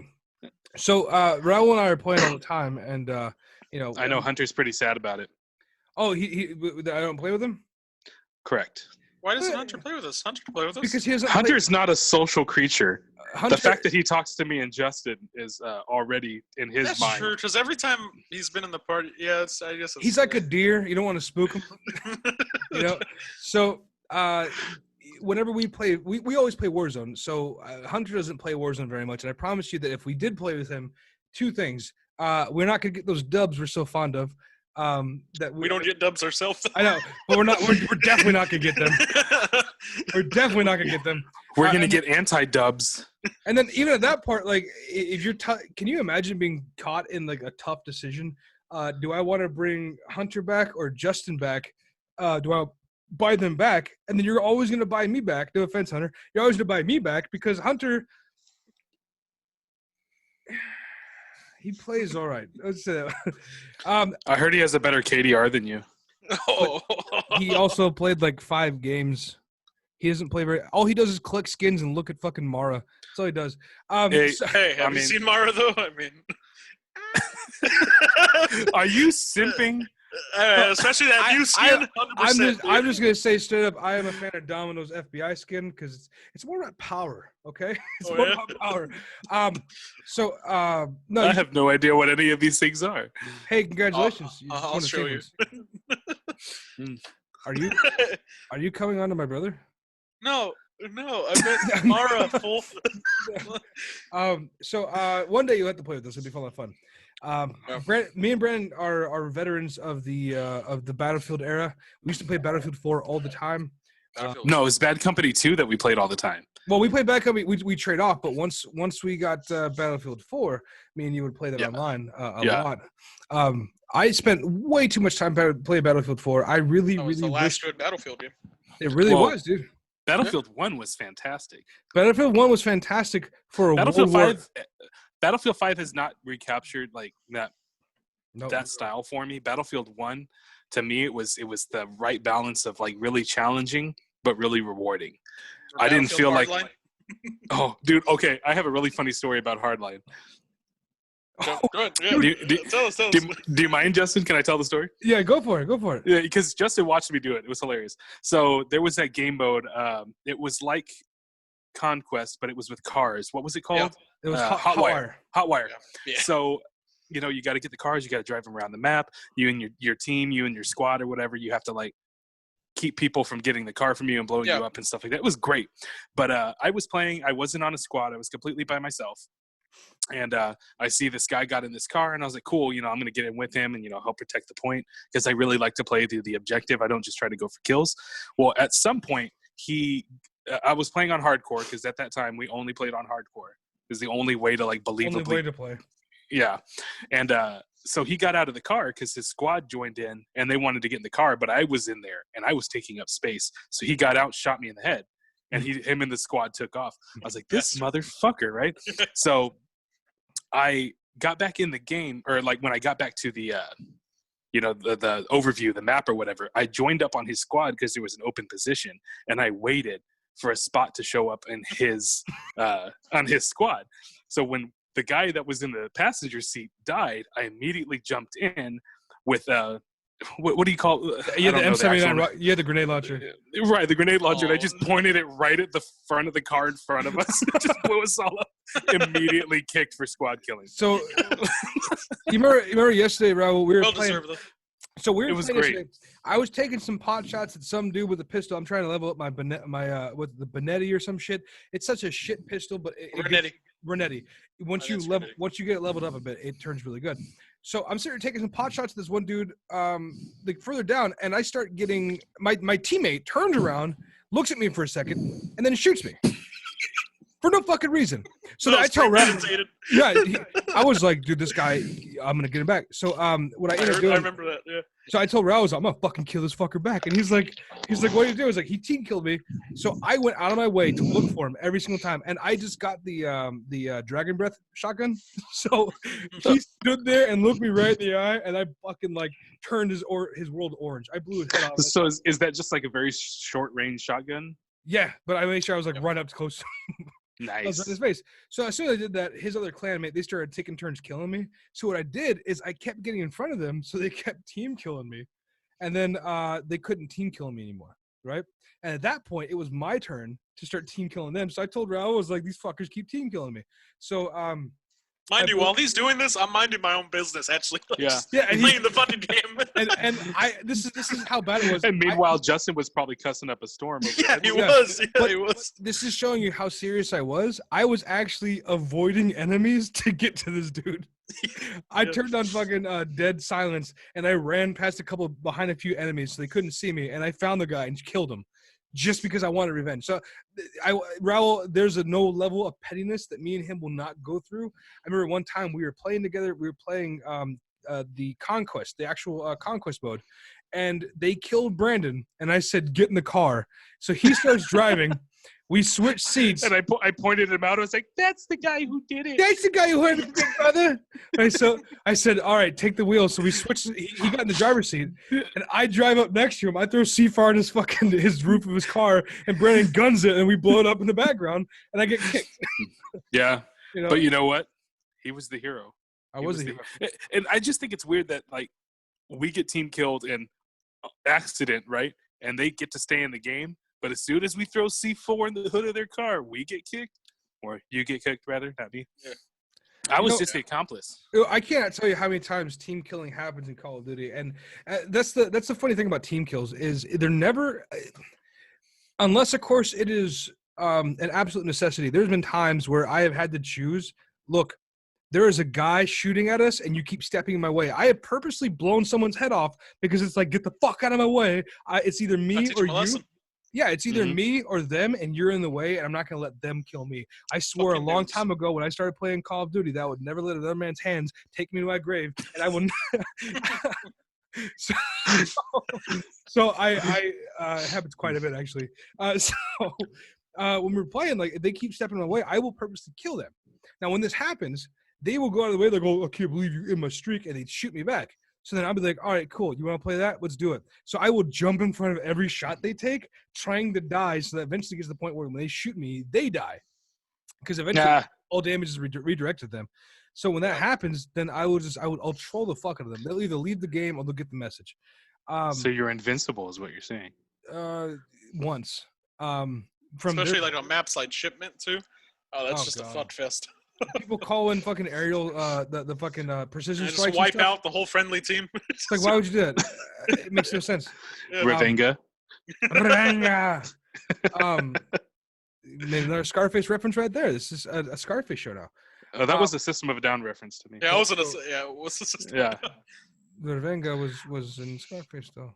So Raul and I are playing all the time, and you know. I know Hunter's pretty sad about it. Oh, he I don't play with him Correct. Why doesn't Hunter play with us? Hunter can play with us. because he hasn't. Hunter's not a social creature. Hunter, The fact that he talks to me and Justin is already in his That's mind. true, because every time he's been in the party, I guess it's, he's like a deer. You don't want to spook him. You know. So whenever we play, we always play Warzone. So Hunter doesn't play Warzone very much, and I promise you that if we did play with him, 2 things: we're not gonna get those dubs we're so fond of. That we don't get dubs ourselves. I know, but we're definitely not gonna get them. We're definitely not gonna get them. We're gonna and- get anti-dubs. And then even at that part, like if you're, can you imagine being caught in like a tough decision? Do I want to bring Hunter back or Justin back? Do I buy them back? And then you're always gonna buy me back. No offense, Hunter. You're always gonna buy me back because Hunter, He plays all right. Let's say that. I heard he has a better KDR than you. Oh. He also played like 5 games. He doesn't play very. All he does is collect skins and look at fucking Mara. That's all he does. Hey, Hey, have I you mean- seen Mara though? I mean, Are you simping? especially that new skin. 100%. I'm just gonna say straight up, I am a fan of Domino's FBI skin because it's more about power. Okay, it's Oh, more yeah? about power. No. I have no idea what any of these things are. Hey, congratulations! You just I'll won the show same you. ones. Are you coming on to my brother? No, I meant Mara full. One day you'll have to play with us. It'll be a lot of fun. Me and Brandon are veterans of the Battlefield era. We used to play Battlefield 4 all the time. No, it's Bad Company 2 that we played all the time. Well, we played Bad Company. We trade off, but once we got Battlefield 4, me and you would play that online a lot. I spent way too much time playing Battlefield 4. I really That was the last wish good Battlefield game. it really Well, was, dude. Battlefield 1 was fantastic. Battlefield 1 was fantastic for a Battlefield World War. 5 Battlefield 5 has not recaptured like that No. that style for me. Battlefield 1, to me, it was the right balance of like really challenging but really rewarding. I didn't feel like Hardline? Oh, dude, okay, I have a really funny story about Hardline. Go ahead, yeah. Tell us. Do you mind, Justin? Can I tell the story? Yeah, go for it. Yeah, because Justin watched me do it. It was hilarious. So there was that game mode. It was like Conquest, but it was with cars. What was it called? It was Hotwire. Hotwire. Yeah. So, you got to get the cars. You got to drive them around the map. You and your team, you and your squad or whatever. You have to like keep people from getting the car from you and blowing you up and stuff like that. It was great. But I was playing. I wasn't on a squad. I was completely by myself. And I see this guy got in this car, and I was like, cool, I'm going to get in with him and, help protect the point because I really like to play the objective. I don't just try to go for kills. Well, at some point, I was playing on hardcore because at that time we only played on hardcore. It was the only way to like believably. Only way to play. Yeah. And so he got out of the car because his squad joined in and they wanted to get in the car, but I was in there and I was taking up space. So he got out, shot me in the head, and him and the squad took off. I was like, this motherfucker, right? So I got back in the game, or like when I got back to the the overview, the map or whatever, I joined up on his squad because there was an open position, and I waited for a spot to show up in his on his squad. So when the guy that was in the passenger seat died, I immediately jumped in with what do you call? You had the M79. You had the grenade launcher. Right, the grenade launcher. And I just pointed it right at the front of the car in front of us. Just blew us all up. Immediately kicked for squad killing. So you remember yesterday, Raul? We were Well playing. deserved. So we were It was playing great. yesterday. I was taking some pot shots at some dude with a pistol. I'm trying to level up my with the Benetti or some shit. It's such a shit pistol, but Renetti. Once you get it leveled up a bit, it turns really good. So I'm sitting here taking some pot shots at this one dude, like further down, and I start getting my teammate turns around, looks at me for a second, and then shoots me for no fucking reason. So then I tell Raul, I was like, dude, this guy, I'm gonna get him back. So what I ended up doing, I remember that. Yeah. so I told Raul, I'm gonna fucking kill this fucker back, and he's like, what do you do? He's like, he team killed me. So I went out of my way to look for him every single time, and I just got the Dragon Breath shotgun. So he stood there and looked me right in the eye, and I fucking like turned his world orange. I blew his head off. So is that just like a very short range shotgun? Yeah, but I made sure I was like right up close to him. I was Nice. in his face. So as soon as I did that, his other clanmate, they started taking turns killing me. So what I did is I kept getting in front of them, so they kept team killing me. And then they couldn't team kill me anymore, right? And at that point, it was my turn to start team killing them. So I told Raul, I was like, these fuckers keep team killing me. So Mind you, while he's doing this, I'm minding my own business. Actually, Yeah. and playing the fucking game. and I this is how bad it was. And meanwhile, Justin was probably cussing up a storm. Over Yeah, there. he Yeah. was. Yeah, But he was. this is showing you how serious I was. I was actually avoiding enemies to get to this dude. I turned on fucking dead silence, and I ran past behind a few enemies so they couldn't see me, and I found the guy and killed him just because I wanted revenge. So Raul, there's no level of pettiness that me and him will not go through. I remember one time we were playing together. We were playing the Conquest, the actual Conquest mode, and they killed Brandon, and I said, get in the car. So he starts driving, We switched seats. And I pointed him out. I was like, "That's the guy who did it." That's the guy who hurt his big brother. Right, so I said, all right, take the wheel. So we switched. He got in the driver's seat, and I drive up next to him. I throw C4 in his roof of his car, and Brandon guns it, and we blow it up in the background, and I get kicked. Yeah, You know? but you know what? He was the hero. I was the hero. And I just think it's weird that like we get team killed in accident, right? And they get to stay in the game. But as soon as we throw C4 in the hood of their car, we get kicked. Or you get kicked, rather, not me. Yeah. I was just the accomplice. I can't tell you how many times team killing happens in Call of Duty, and that's the funny thing about team kills is they're never, unless of course it is an absolute necessity. There's been times where I have had to choose. Look, there is a guy shooting at us, and you keep stepping in my way. I have purposely blown someone's head off because it's like, get the fuck out of my way. It's either me or you. Lesson. Yeah, it's either me or them, and you're in the way, and I'm not going to let them kill me. I swore a long time ago when I started playing Call of Duty that I would never let another man's hands take me to my grave, and I will. So I happens quite a bit actually. When we're playing, like if they keep stepping in my way, I will purposely kill them. Now, when this happens, they will go out of the way. They'll go, "I can't believe you're in my streak," and they shoot me back. So then I'll be like, all right, cool. You want to play that? Let's do it. So I will jump in front of every shot they take, trying to die, so that eventually gets to the point where when they shoot me, they die. Because eventually all damage is redirected to them. So when that happens, then I'll troll the fuck out of them. They'll either leave the game or they'll get the message. So you're invincible is what you're saying. Once. Especially like on maps like Shipment too. Oh, that's just God. a fuck fest. People call in fucking aerial, the fucking precision And strikes. just wipe out the whole friendly team. It's like, why would you do that? It makes no sense. Yeah. Revenga. Maybe another Scarface reference right there. This is a Scarface show now. Oh, that was a System of a Down reference to me. Yeah, I was gonna say. Yeah, what's the system? Yeah. The Revenga was in Scarface though.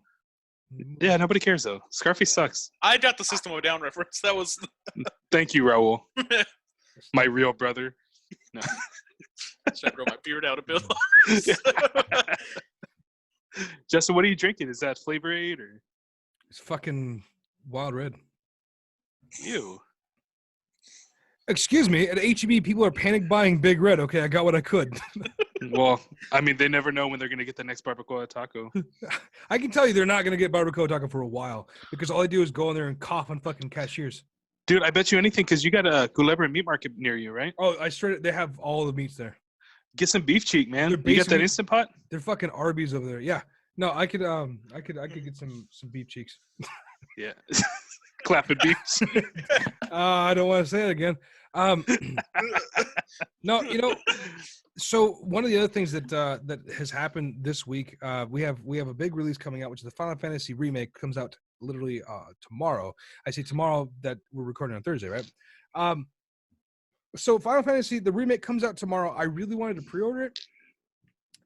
Yeah, nobody cares though. Scarface sucks. I got the System of a Down reference. That was. Thank you, Raul. My real brother. No. Should I grow my beard out a bit? Justin, what are you drinking? Is that Flavor Aid or? It's fucking Wild Red. Ew. Excuse me, at HEB, people are panic buying Big Red. Okay, I got what I could. Well, I mean, they never know when they're going to get the next barbacoa taco. I can tell you they're not going to get barbacoa taco for a while because all they do is go in there and cough on fucking cashiers. Dude, I bet you anything because you got a Culebra meat market near you, right? Oh, I swear they have all the meats there. Get some beef cheek, man. They're You got that basically- Instant Pot? They're fucking Arby's over there. Yeah. No, I could get some beef cheeks. Yeah. Clapping beefs. I don't want to say it again. No, so one of the other things that has happened this week, we have a big release coming out, which is the Final Fantasy remake. Comes out literally tomorrow. I say tomorrow that we're recording on Thursday, right? So Final Fantasy, the remake comes out tomorrow. I really wanted to pre-order it,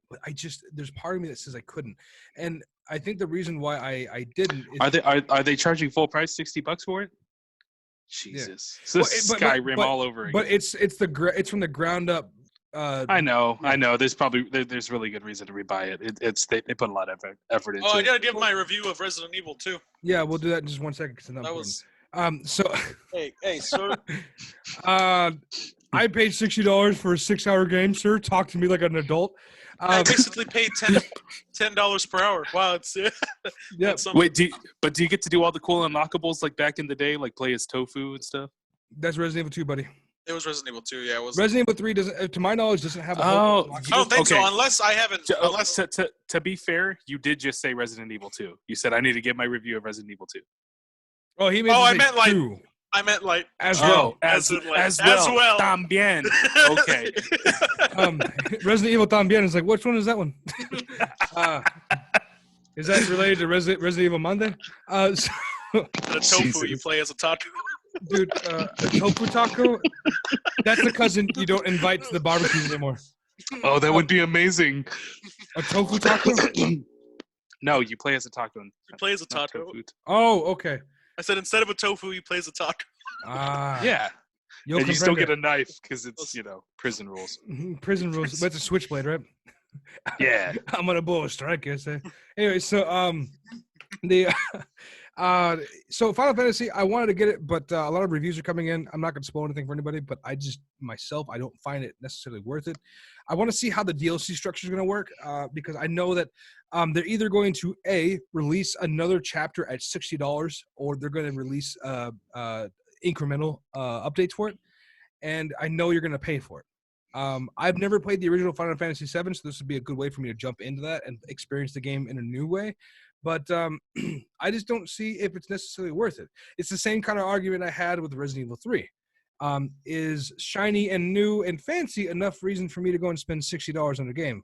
but there's part of me that says I couldn't, and I think the reason why I didn't is Are they charging full price $60 for it? Jesus, yeah. It's Skyrim all over again. But it's from the ground up. I know. There's really good reason to rebuy it. They put a lot of effort into it. Oh, I gotta give my review of Resident Evil 2. Yeah, we'll do that in just 1 second. That was so. Hey, sir. I paid $60 for a 6-hour game, sir. Talk to me like an adult. I basically paid $10 per hour. Wow, it's yeah. Wait, do you get to do all the cool unlockables like back in the day, like play as Tofu and stuff? That's Resident Evil 2, buddy. It was Resident Evil 2, yeah. It was. Resident Evil 3 doesn't, to my knowledge, doesn't have a whole I don't think so, unless I haven't. To be fair, you did just say Resident Evil 2. You said I need to get my review of Resident Evil 2. Oh, he made. I meant like as well. As well. También. Okay. Resident Evil También is like, which one is that one? Is that related to Resident Evil Monday? The tofu you play as a taco. Dude, a tofu taco? That's the cousin you don't invite to the barbecues anymore. Oh, that would be amazing. A tofu taco? No, you play as a taco. You play as a taco. Oh, okay. I said instead of a tofu, he plays a taco. Yeah. And you still get a knife because it's, prison rules. Prison rules. But it's a switchblade, right? Yeah. I'm going to blow a strike, I say. Anyway, so So Final Fantasy, I wanted to get it, but a lot of reviews are coming in. I'm not going to spoil anything for anybody, but I don't find it necessarily worth it. I want to see how the DLC structure is going to work because I know that they're either going to release another chapter at $60 or they're going to release incremental updates for it, and I know you're going to pay for it. I've never played the original Final Fantasy VII, so this would be a good way for me to jump into that and experience the game in a new way. But I just don't see if it's necessarily worth it. It's the same kind of argument I had with Resident Evil 3. Is shiny and new and fancy enough reason for me to go and spend $60 on a game?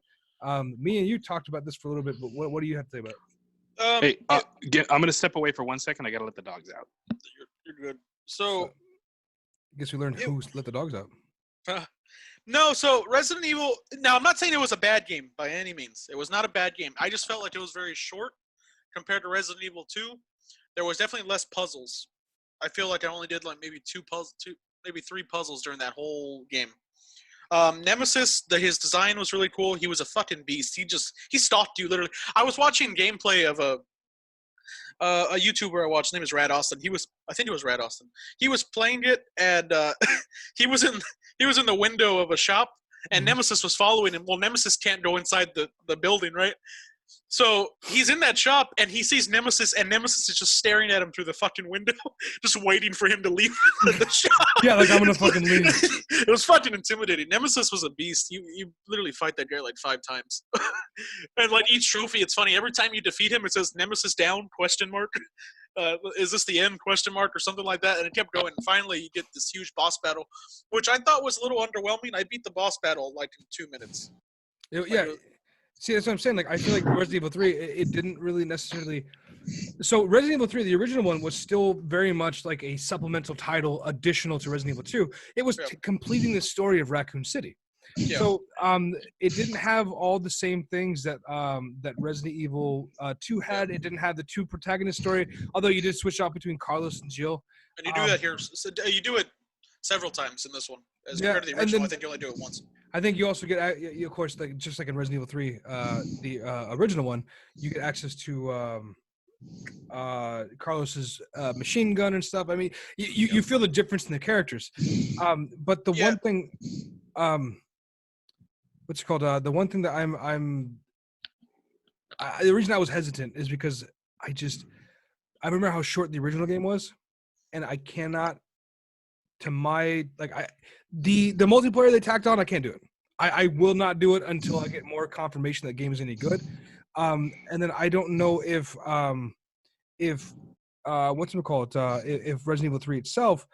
Me and you talked about this for a little bit, but what do you have to say about it? Hey, I'm going to step away for 1 second. I got to let the dogs out. You're good. So I guess we learned who let the dogs out. No, so Resident Evil. Now, I'm not saying it was a bad game by any means. It was not a bad game. I just felt like it was very short compared to Resident Evil 2. There was definitely less puzzles. I feel like I only did like maybe maybe 3 puzzles during that whole game. Nemesis, his design was really cool. He was a fucking beast. He stalked you literally. I was watching gameplay of a YouTuber I watched. His name is Rad Austin. I think it was Rad Austin. He was playing it, and he was in the window of a shop, and Nemesis was following him. Well, Nemesis can't go inside the building, right? So he's in that shop, and he sees Nemesis, and Nemesis is just staring at him through the fucking window, just waiting for him to leave the shop. Yeah, like I'm gonna fucking leave. It was fucking intimidating. Nemesis was a beast. You literally fight that guy like 5 times. And like each trophy, it's funny. Every time you defeat him, it says Nemesis down, ? Is this the end, ? Or something like that. And it kept going. And finally, you get this huge boss battle, which I thought was a little underwhelming. I beat the boss battle like in 2 minutes. Yeah. See, that's what I'm saying. Like, I feel like Resident Evil 3, it didn't really necessarily. So, Resident Evil 3, the original one, was still very much like a supplemental title additional to Resident Evil 2. It was completing the story of Raccoon City. Yeah. So, it didn't have all the same things that Resident Evil 2 had. It didn't have the 2 protagonist story, although you did switch out between Carlos and Jill. And you do that here. So you do it several times in this one. As compared to the original, I think you only do it once. I think you also get, of course, like just like in Resident Evil 3, the original one, you get access to Carlos's machine gun and stuff. I mean, you feel the difference in the characters. But the one thing, what's it called? The one thing that the reason I was hesitant is because I remember how short the original game was, and I cannot. The multiplayer they tacked on, I can't do it. I will not do it until I get more confirmation that the game is any good. And then I don't know if what's it called? If Resident Evil 3 itself,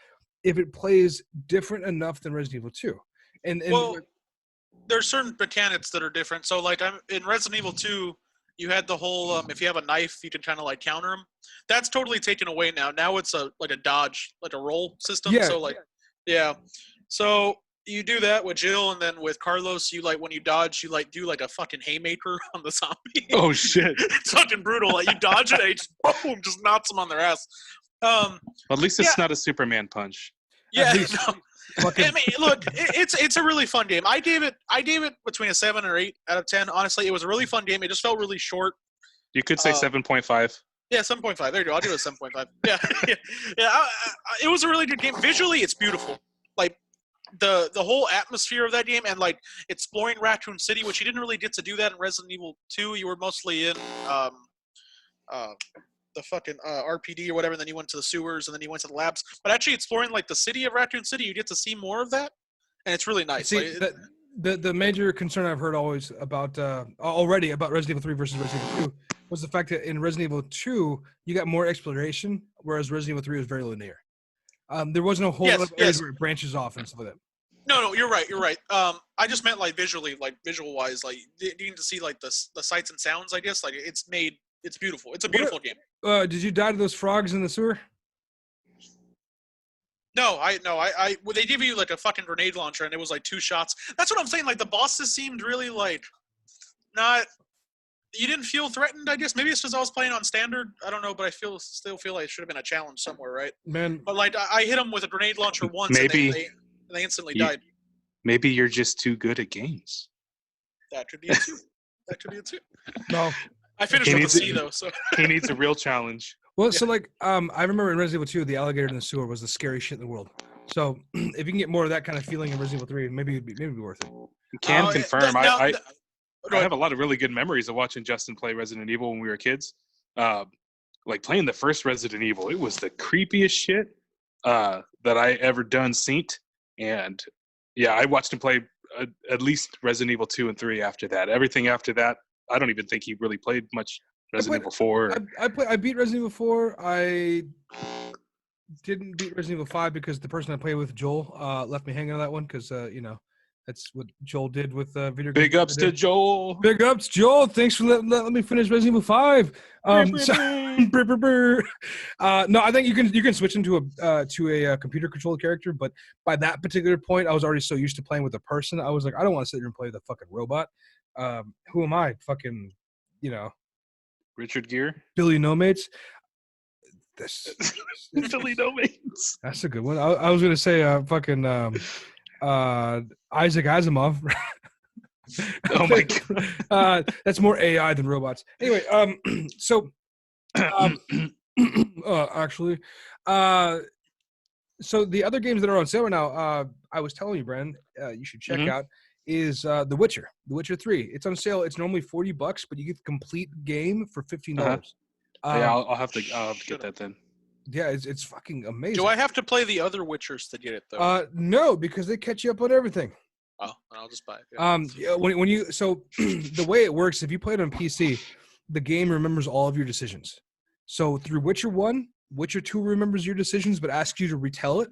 if it plays different enough than Resident Evil 2. And well, there's certain mechanics that are different. So like in Resident Evil 2, you had the whole if you have a knife, you can kind of like counter them. That's totally taken away now. Now it's like a dodge, like a roll system. Yeah. So so you do that with Jill, and then with Carlos, you like when you dodge, you like do like a fucking haymaker on the zombie. Oh shit! It's fucking brutal. Like you dodge it, and it just boom, just knocks them on their ass. At least it's not a Superman punch. Yeah. I mean, look, it's a really fun game. I gave it between a 7 or 8 out of 10. Honestly, it was a really fun game. It just felt really short. You could say 7.5. Yeah, 7.5. There you go. I'll do it 7.5. Yeah. It was a really good game. Visually, it's beautiful. Like the whole atmosphere of that game, and like exploring Raccoon City, which you didn't really get to do that in Resident Evil 2. You were mostly in the fucking RPD or whatever, and then you went to the sewers, and then you went to the labs. But actually exploring like the city of Raccoon City, you get to see more of that, and it's really nice. See, the major concern I've heard always about already about Resident Evil 3 versus Resident Evil 2 was the fact that in Resident Evil 2 you got more exploration, whereas Resident Evil 3 was very linear. There wasn't a whole lot of areas where it branches off and stuff like that. No, you're right. I just meant like visually, like visual wise, like you need to see like the sights and sounds. I guess like it's beautiful. It's a beautiful game. Did you die to those frogs in the sewer? No. Well, they give you like a fucking grenade launcher, and it was like 2 shots. That's what I'm saying. Like the bosses seemed really like not. You didn't feel threatened, I guess. Maybe it's because I was playing on standard. I don't know, but I still feel like it should have been a challenge somewhere, right? Man. But like I hit them with a grenade launcher once, maybe and they instantly died. Maybe you're just too good at games. That could be it too. No. I finished with a C though, so he needs a real challenge. Well, so like, I remember in Resident Evil 2, the alligator in the sewer was the scariest shit in the world. So if you can get more of that kind of feeling in Resident Evil 3, maybe it'd be worth it. Can Oh, confirm. now- I Go ahead. have a lot of really good memories of watching Justin play Resident Evil when we were kids. Like playing the first Resident Evil, it was the creepiest shit that I ever done seen. And yeah, I watched him play at least Resident Evil 2 and 3 after that. Everything after that, I don't even think he really played much Resident Evil 4. I beat Resident Evil 4. I didn't beat Resident Evil 5 because the person I played with, Joel, left me hanging on that one because, that's what Joel did with video games. Big ups to Joel. Big ups, Joel. Thanks for letting me finish Resident Evil 5. No, I think you can switch into a computer controlled character, but by that particular point, I was already so used to playing with a person. I was like, I don't want to sit here and play with a fucking robot. Who am I? Fucking, Richard Gere. Billy No Mates. Billy No Mates. That's a good one. I was gonna say fucking Isaac Asimov. Oh my god. That's more AI than robots. Anyway, actually, so the other games that are on sale right now, I was telling you, Brandon, you should check out is The Witcher 3. It's on sale. It's normally $40, but you get the complete game for $15. Yeah, I'll have to get that then. Yeah, it's fucking amazing. Do I have to play the other Witchers to get it though? No, because they catch you up on everything. Oh, I'll just buy it. Yeah. Yeah, when you the way it works, if you play it on PC, the game remembers all of your decisions. So through Witcher 1, Witcher 2 remembers your decisions, but asks you to retell it.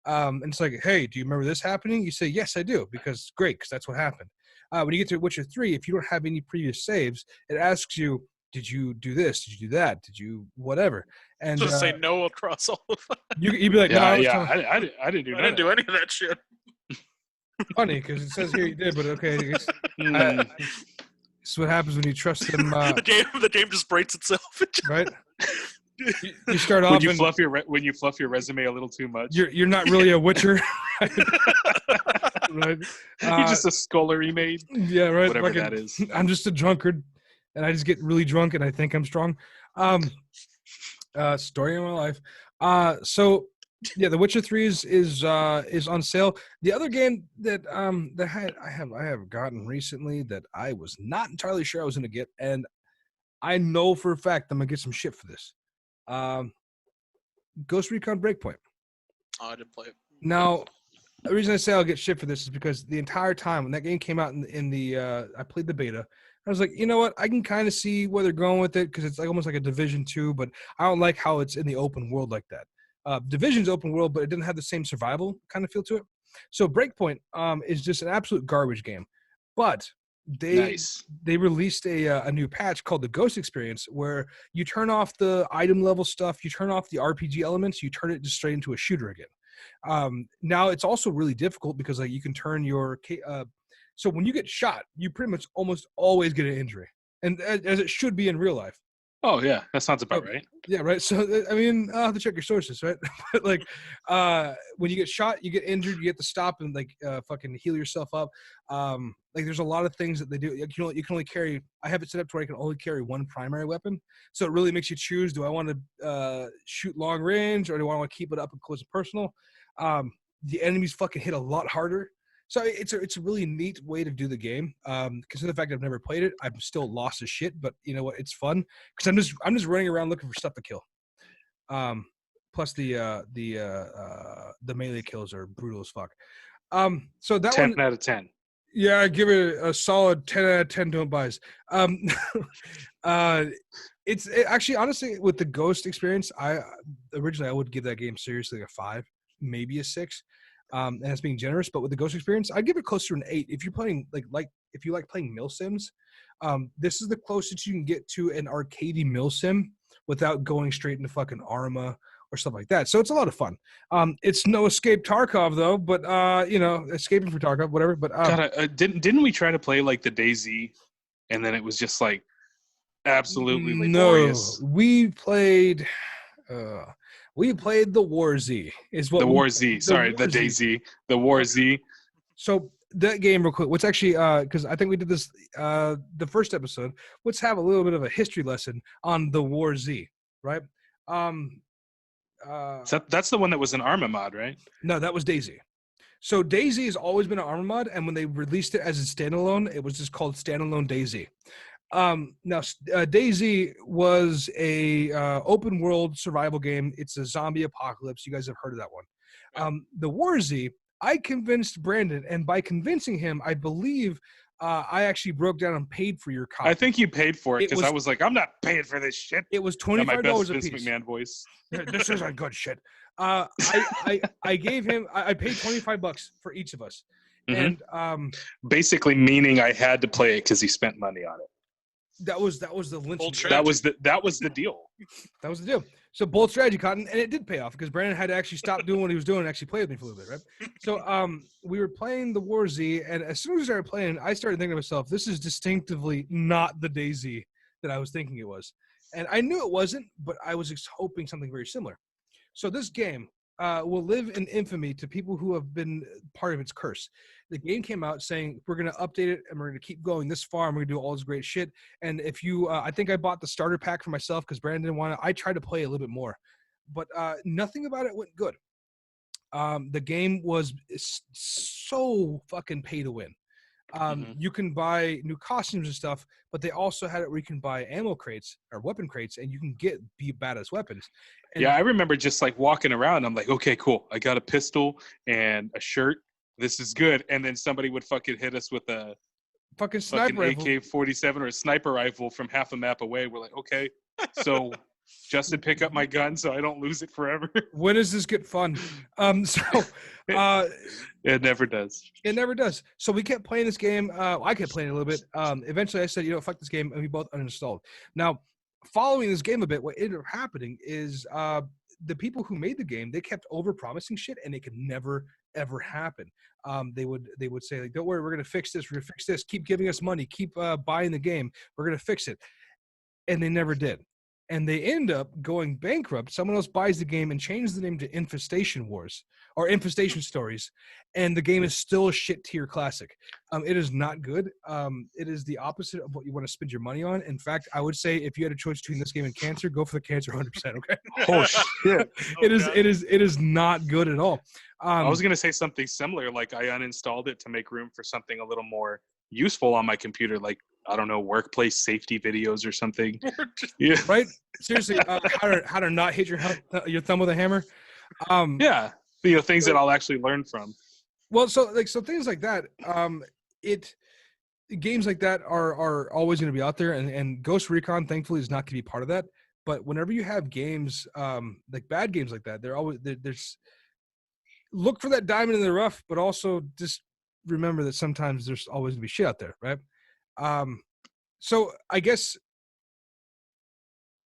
And it's like, hey, do you remember this happening? You say, yes, I do, because that's what happened. When you get to Witcher 3, if you don't have any previous saves, it asks you, did you do this? Did you do that? Did you whatever? And Just say no across all of them. you'd be like, I no, didn't do I didn't do any of that shit. funny because it says here you did, but okay. This is what happens when you trust them. The game just breaks itself. Right? You start off when you fluff your resume a little too much. You're not really a Witcher. Right? You're just a scullery maid. Yeah, right. Whatever that is. I'm just a drunkard, and I just get really drunk, and I think I'm strong. Story of my life. So yeah, The Witcher 3 is on sale. The other game that I have gotten recently that I was not entirely sure I was going to get, and I know for a fact I'm gonna get some shit for this. Ghost Recon Breakpoint. Oh, I didn't play it. Now, the reason I say I'll get shit for this is because the entire time when that game came out in the I played the beta. I was like, you know what? I can kind of see where they're going with it because it's like almost like a Division 2, but I don't like how it's in the open world like that. Division's open world, but it didn't have the same survival kind of feel to it. So Breakpoint is just an absolute garbage game. But they released a new patch called the Ghost Experience where you turn off the item level stuff, you turn off the RPG elements, you turn it just straight into a shooter again. Now it's also really difficult because like you can turn your so when you get shot, you pretty much almost always get an injury, and as it should be in real life. Oh yeah, that sounds about right. Yeah, right. So I mean, I'll have to check your sources, right? But like, when you get shot, you get injured, you have to stop and like fucking heal yourself up. Like, there's a lot of things that they do. You can only carry. I have it set up to where I can only carry one primary weapon, so it really makes you choose: do I want to shoot long range, or do I want to keep it up and close and personal? The enemies fucking hit a lot harder. So it's a really neat way to do the game. Considering the fact I've never played it, I'm still lost as shit. But you know what? It's fun because I'm just running around looking for stuff to kill. Plus the melee kills are brutal as fuck. So that 10 out of 10. Yeah, I give it a solid 10 out of 10. Don't buys. It's actually honestly with the Ghost Experience. Originally I would give that game seriously a 5, maybe a 6. And that's being generous, but with the Ghost Experience, I'd give it closer to an 8. If you're playing like if you like playing mill sims, this is the closest you can get to an arcadey mill sim without going straight into fucking Arma or stuff like that. So it's a lot of fun. It's no Escape Tarkov though, but escaping for Tarkov, whatever. But God, didn't we try to play like the DayZ, and then it was just like absolutely laborious? No, we played. We played the War Z. Is what the War Z? Sorry, the DayZ, the War Z. So that game, real quick. What's actually because I think we did this the first episode. Let's have a little bit of a history lesson on the War Z, right? So that's the one that was an Arma mod, right? No, that was Daisy. So Daisy has always been an Arma mod, and when they released it as a standalone, it was just called Standalone Daisy. Now, Daisy was a open world survival game. It's a zombie apocalypse. You guys have heard of that one. The Warzy, I convinced Brandon, and by convincing him, I believe I actually broke down and paid for your copy. I think you paid for it because I was like, I'm not paying for this shit. It was My $25 best a Vince piece. McMahon voice. This isn't good shit. I gave him. I paid $25 for each of us, Mhm. and Basically meaning I had to play it because he spent money on it. that was the lynch. Bold That was the deal. That was the deal. So bold strategy, Cotton, and it did pay off because Brandon had to actually stop doing what he was doing and actually play with me for a little bit, right? So we were playing the Warzy, and as soon as we started playing, I started thinking to myself, this is distinctively not the Daisy that I was thinking it was. And I knew it wasn't, but I was just hoping something very similar. So this game will live in infamy to people who have been part of its curse. The game came out saying, we're going to update it and we're going to keep going this far and we're going to do all this great shit. And if you, I think I bought the starter pack for myself because Brandon didn't want it. I tried to play a little bit more, but nothing about it went good. The game was so fucking pay to win. You can buy new costumes and stuff, but they also had it where you can buy ammo crates or weapon crates and you can be badass weapons. And Yeah, I remember just like walking around. I'm like, okay, cool. I got a pistol and a shirt. This is good. And then somebody would fucking hit us with a fucking sniper rifle. AK-47 or a sniper rifle from half a map away. We're like, okay, so Justin, pick up my gun so I don't lose it forever. When does this get fun? It never does. It never does. So we kept playing this game. I kept playing it a little bit. Eventually I said, fuck this game, and we both uninstalled. Now, following this game a bit, what ended up happening is the people who made the game, they kept over-promising shit, and it could never, ever happen. They would say, like, don't worry, we're going to fix this. We're going to fix this. Keep giving us money. Keep buying the game. We're going to fix it. And they never did. And they end up going bankrupt. Someone else buys the game and changes the name to Infestation Wars or Infestation Stories. And the game is still a shit tier classic. It is not good. It is the opposite of what you want to spend your money on. In fact, I would say if you had a choice between this game and Cancer, go for the Cancer 100%. Okay. Oh shit! It is not good at all. I was gonna say something similar. Like I uninstalled it to make room for something a little more useful on my computer, like I don't know, workplace safety videos or something. Yeah. Right. Seriously, how to not hit your thumb with a hammer. Yeah. Things that I'll actually learn from. Well, so things like that. Games like that are always going to be out there, and Ghost Recon, thankfully, is not going to be part of that. But whenever you have games like bad games like that, there's look for that diamond in the rough, but also just remember that sometimes there's always going to be shit out there, right? So I guess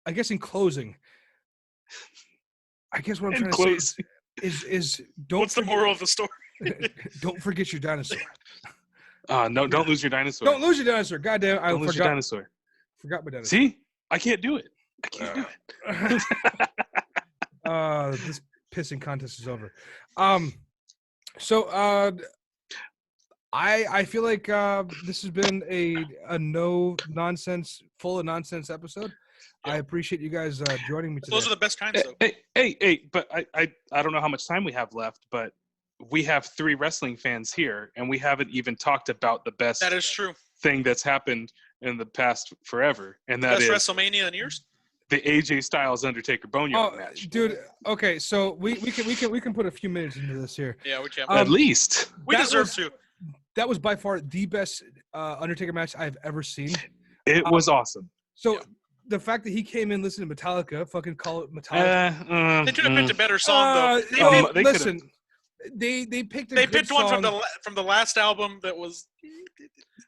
in closing, what I'm trying to say is don't. What's the moral of the story? Don't forget your dinosaur. No, don't lose your dinosaur. Don't lose your dinosaur. Goddamn, I lose your dinosaur. Forgot my dinosaur. See, I can't do it. I can't do it. This pissing contest is over. I feel like this has been a no nonsense, full of nonsense episode. Yeah. I appreciate you guys joining me today. Those are the best kinds, though. Hey! But I don't know how much time we have left, but we have 3 wrestling fans here, and we haven't even talked about the best. That is true. Thing that's happened in the past forever, and that is best WrestleMania in years. The AJ Styles Undertaker Boneyard match. Dude. Okay, so we can put a few minutes into this here. Yeah, we can. At least we deserve to. That was by far the best Undertaker match I've ever seen. It was awesome. So the fact that he came in listening to Metallica, fucking call it Metallica. They could have picked a better song, though. Listen, they picked one from the last album that was.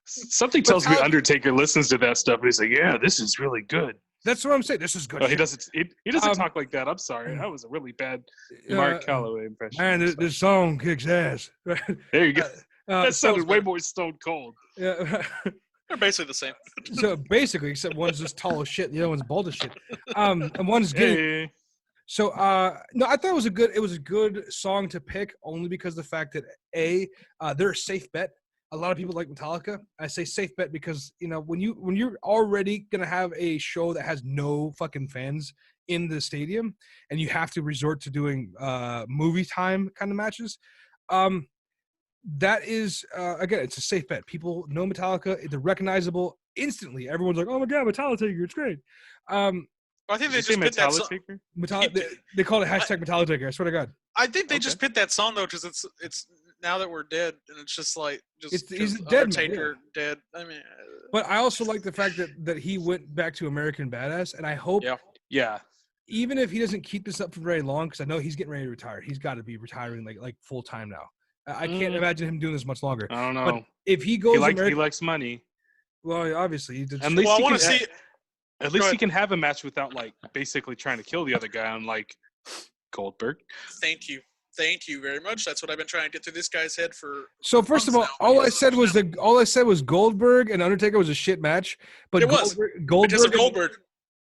Something tells me Undertaker listens to that stuff, and he's like, "Yeah, this is really good." That's what I'm saying. This is good. Oh, he doesn't. He doesn't talk like that. I'm sorry. That was a really bad Mark Calloway impression. Man, this song kicks ass. There you go. That sounded way more Stone Cold. Yeah. They're basically the same. So basically, except one's just tall as shit, the other one's bald as shit. And one's gay. Hey. So no, I thought it was a good song to pick only because of the fact that they're a safe bet. A lot of people like Metallica. I say safe bet because when you're already gonna have a show that has no fucking fans in the stadium, and you have to resort to doing movie time kind of matches. That is again, it's a safe bet. People know Metallica; they're recognizable instantly. Everyone's like, "Oh my god, Metallica, it's great." I think they Did you just say put that song. Metallica? They call it hashtag Metallica. I swear to God. I think they Okay. just picked that song though, because it's now that we're dead, and it's just like He's a 'cause dead man, Undertaker dead. I mean, But I also like the fact that he went back to American Badass, and I hope Yeah. even if he doesn't keep this up for very long, because I know he's getting ready to retire. He's got to be retiring like full time now. I can't imagine him doing this much longer. I don't know. But if he goes, he likes money. well, obviously, he did. At least well, I he want to can see. At least he can have a match without like basically trying to kill the other guy, unlike Goldberg. Thank you very much. That's what I've been trying to get through this guy's head for. So first of all, months now. all I said was Goldberg and Undertaker was a shit match. But It was. Because of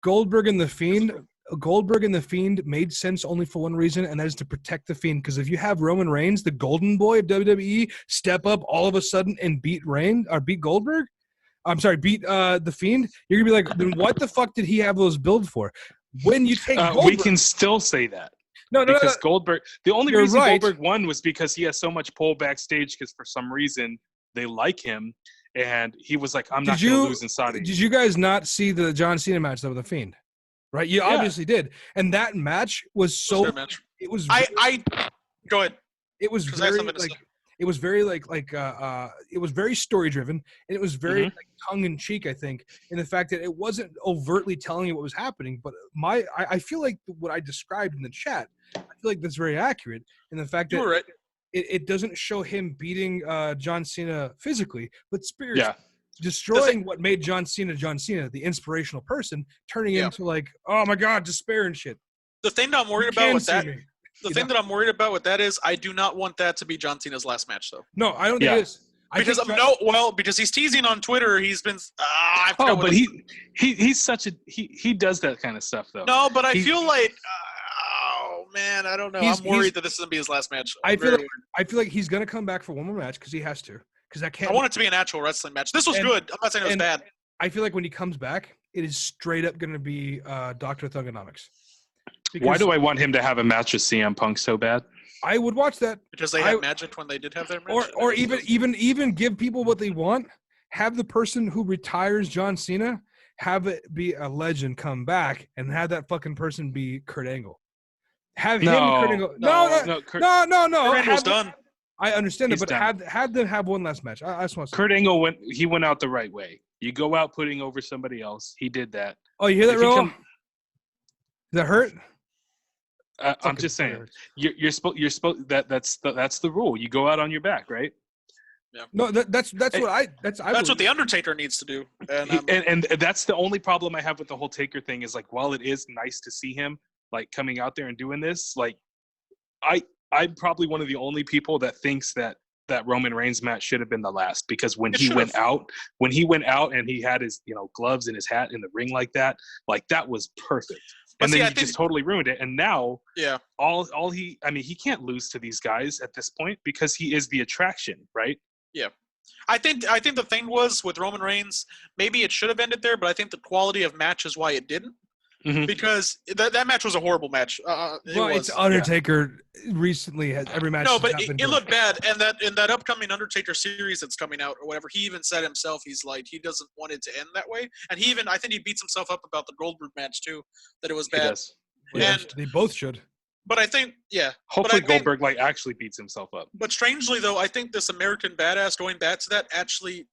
Goldberg and the Fiend. Goldberg and the Fiend made sense only for one reason, and that is to protect the Fiend. Because if you have Roman Reigns, the Golden Boy of WWE, step up all of a sudden and beat Goldberg, beat the Fiend, you're gonna be like, then what the fuck did he have those build for? When you take Goldberg, we can still say that. No, Goldberg. The only You're reason right. Goldberg won was because he has so much pull backstage. Because for some reason they like him, and he was like, "I'm not going to lose in Saudi." Did you guys not see the John Cena match though with the Fiend? Right, you obviously did, and that match was so. It was. I go ahead. It was very like. It was very it was very story driven, and it was very like, tongue in cheek. I think in the fact that it wasn't overtly telling you what was happening, but I feel like what I described in the chat, I feel like that's very accurate in the fact that You were right. it doesn't show him beating John Cena physically, but spiritually. Yeah. Destroying what made John Cena, the inspirational person, turning into like, oh my God, despair and shit. The thing that I'm worried about with that. The thing that I'm worried about with that is I do not want that to be John Cena's last match, though. No, I don't think it is. Because he's teasing on Twitter. He's been. But he's such a he does that kind of stuff though. No, but I feel like. Oh man, I don't know. I'm worried that this is gonna be his last match. I feel like he's gonna come back for one more match because he has to. Because I want it to be an actual wrestling match. This was good. I'm not saying it was bad. I feel like when he comes back, it is straight up gonna be Dr. Thugonomics. Why do I want him to have a match with CM Punk so bad? I would watch that because they had magic when they did have their match. Or even give people what they want. Have the person who retires John Cena have it be a legend come back and have that fucking person be Kurt Angle. Have him Kurt Angle. No. Kurt Angle's done. I understand it, but have them have one last match. I just want to Kurt Angle went out the right way. You go out putting over somebody else. He did that. Oh, you hear that, Ro? Does that hurt? I'm just saying. You're supposed. That's the rule. You go out on your back, right? Yeah. No, that's what the Undertaker needs to do. And that's the only problem I have with the whole Taker thing is like while it is nice to see him like coming out there and doing this, like I'm probably one of the only people that thinks that Roman Reigns match should have been the last because when he went out and he had his gloves and his hat in the ring like that was perfect. And then he just totally ruined it. And now, he can't lose to these guys at this point because he is the attraction, right? Yeah. I think the thing was with Roman Reigns, maybe it should have ended there, but I think the quality of match is why it didn't. Mm-hmm. Because that match was a horrible match. It's Undertaker recently has every match. No, but it looked bad. And that upcoming Undertaker series that's coming out or whatever, he even said himself, he's like, he doesn't want it to end that way. And I think he beats himself up about the Goldberg match too, that it was bad. He does. And they both should. But I think, hopefully Goldberg actually beats himself up. But strangely though, I think this American Badass going back to that actually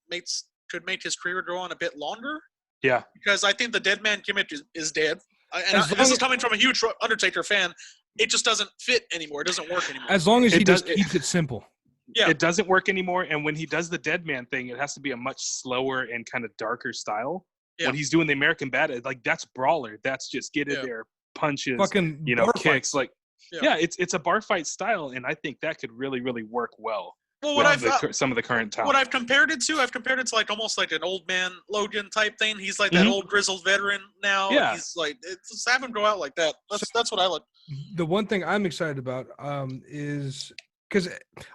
could make his career go on a bit longer. Yeah. Because I think the dead man gimmick is dead. This is coming from a huge Undertaker fan. It just doesn't fit anymore. It doesn't work anymore. As long as he just keeps it simple. Yeah. It doesn't work anymore. And when he does the dead man thing, it has to be a much slower and kind of darker style. Yeah. When he's doing the American Badass, like that's brawler. That's just get in there, punches, fucking kicks. Like, it's a bar fight style. And I think that could really, really work well. Well, some of the current talent. What I've compared it to like almost like an old man Logan type thing. He's like that old grizzled veteran now. Yeah. He's like, just have him go out like that. That's what I like. The one thing I'm excited about is because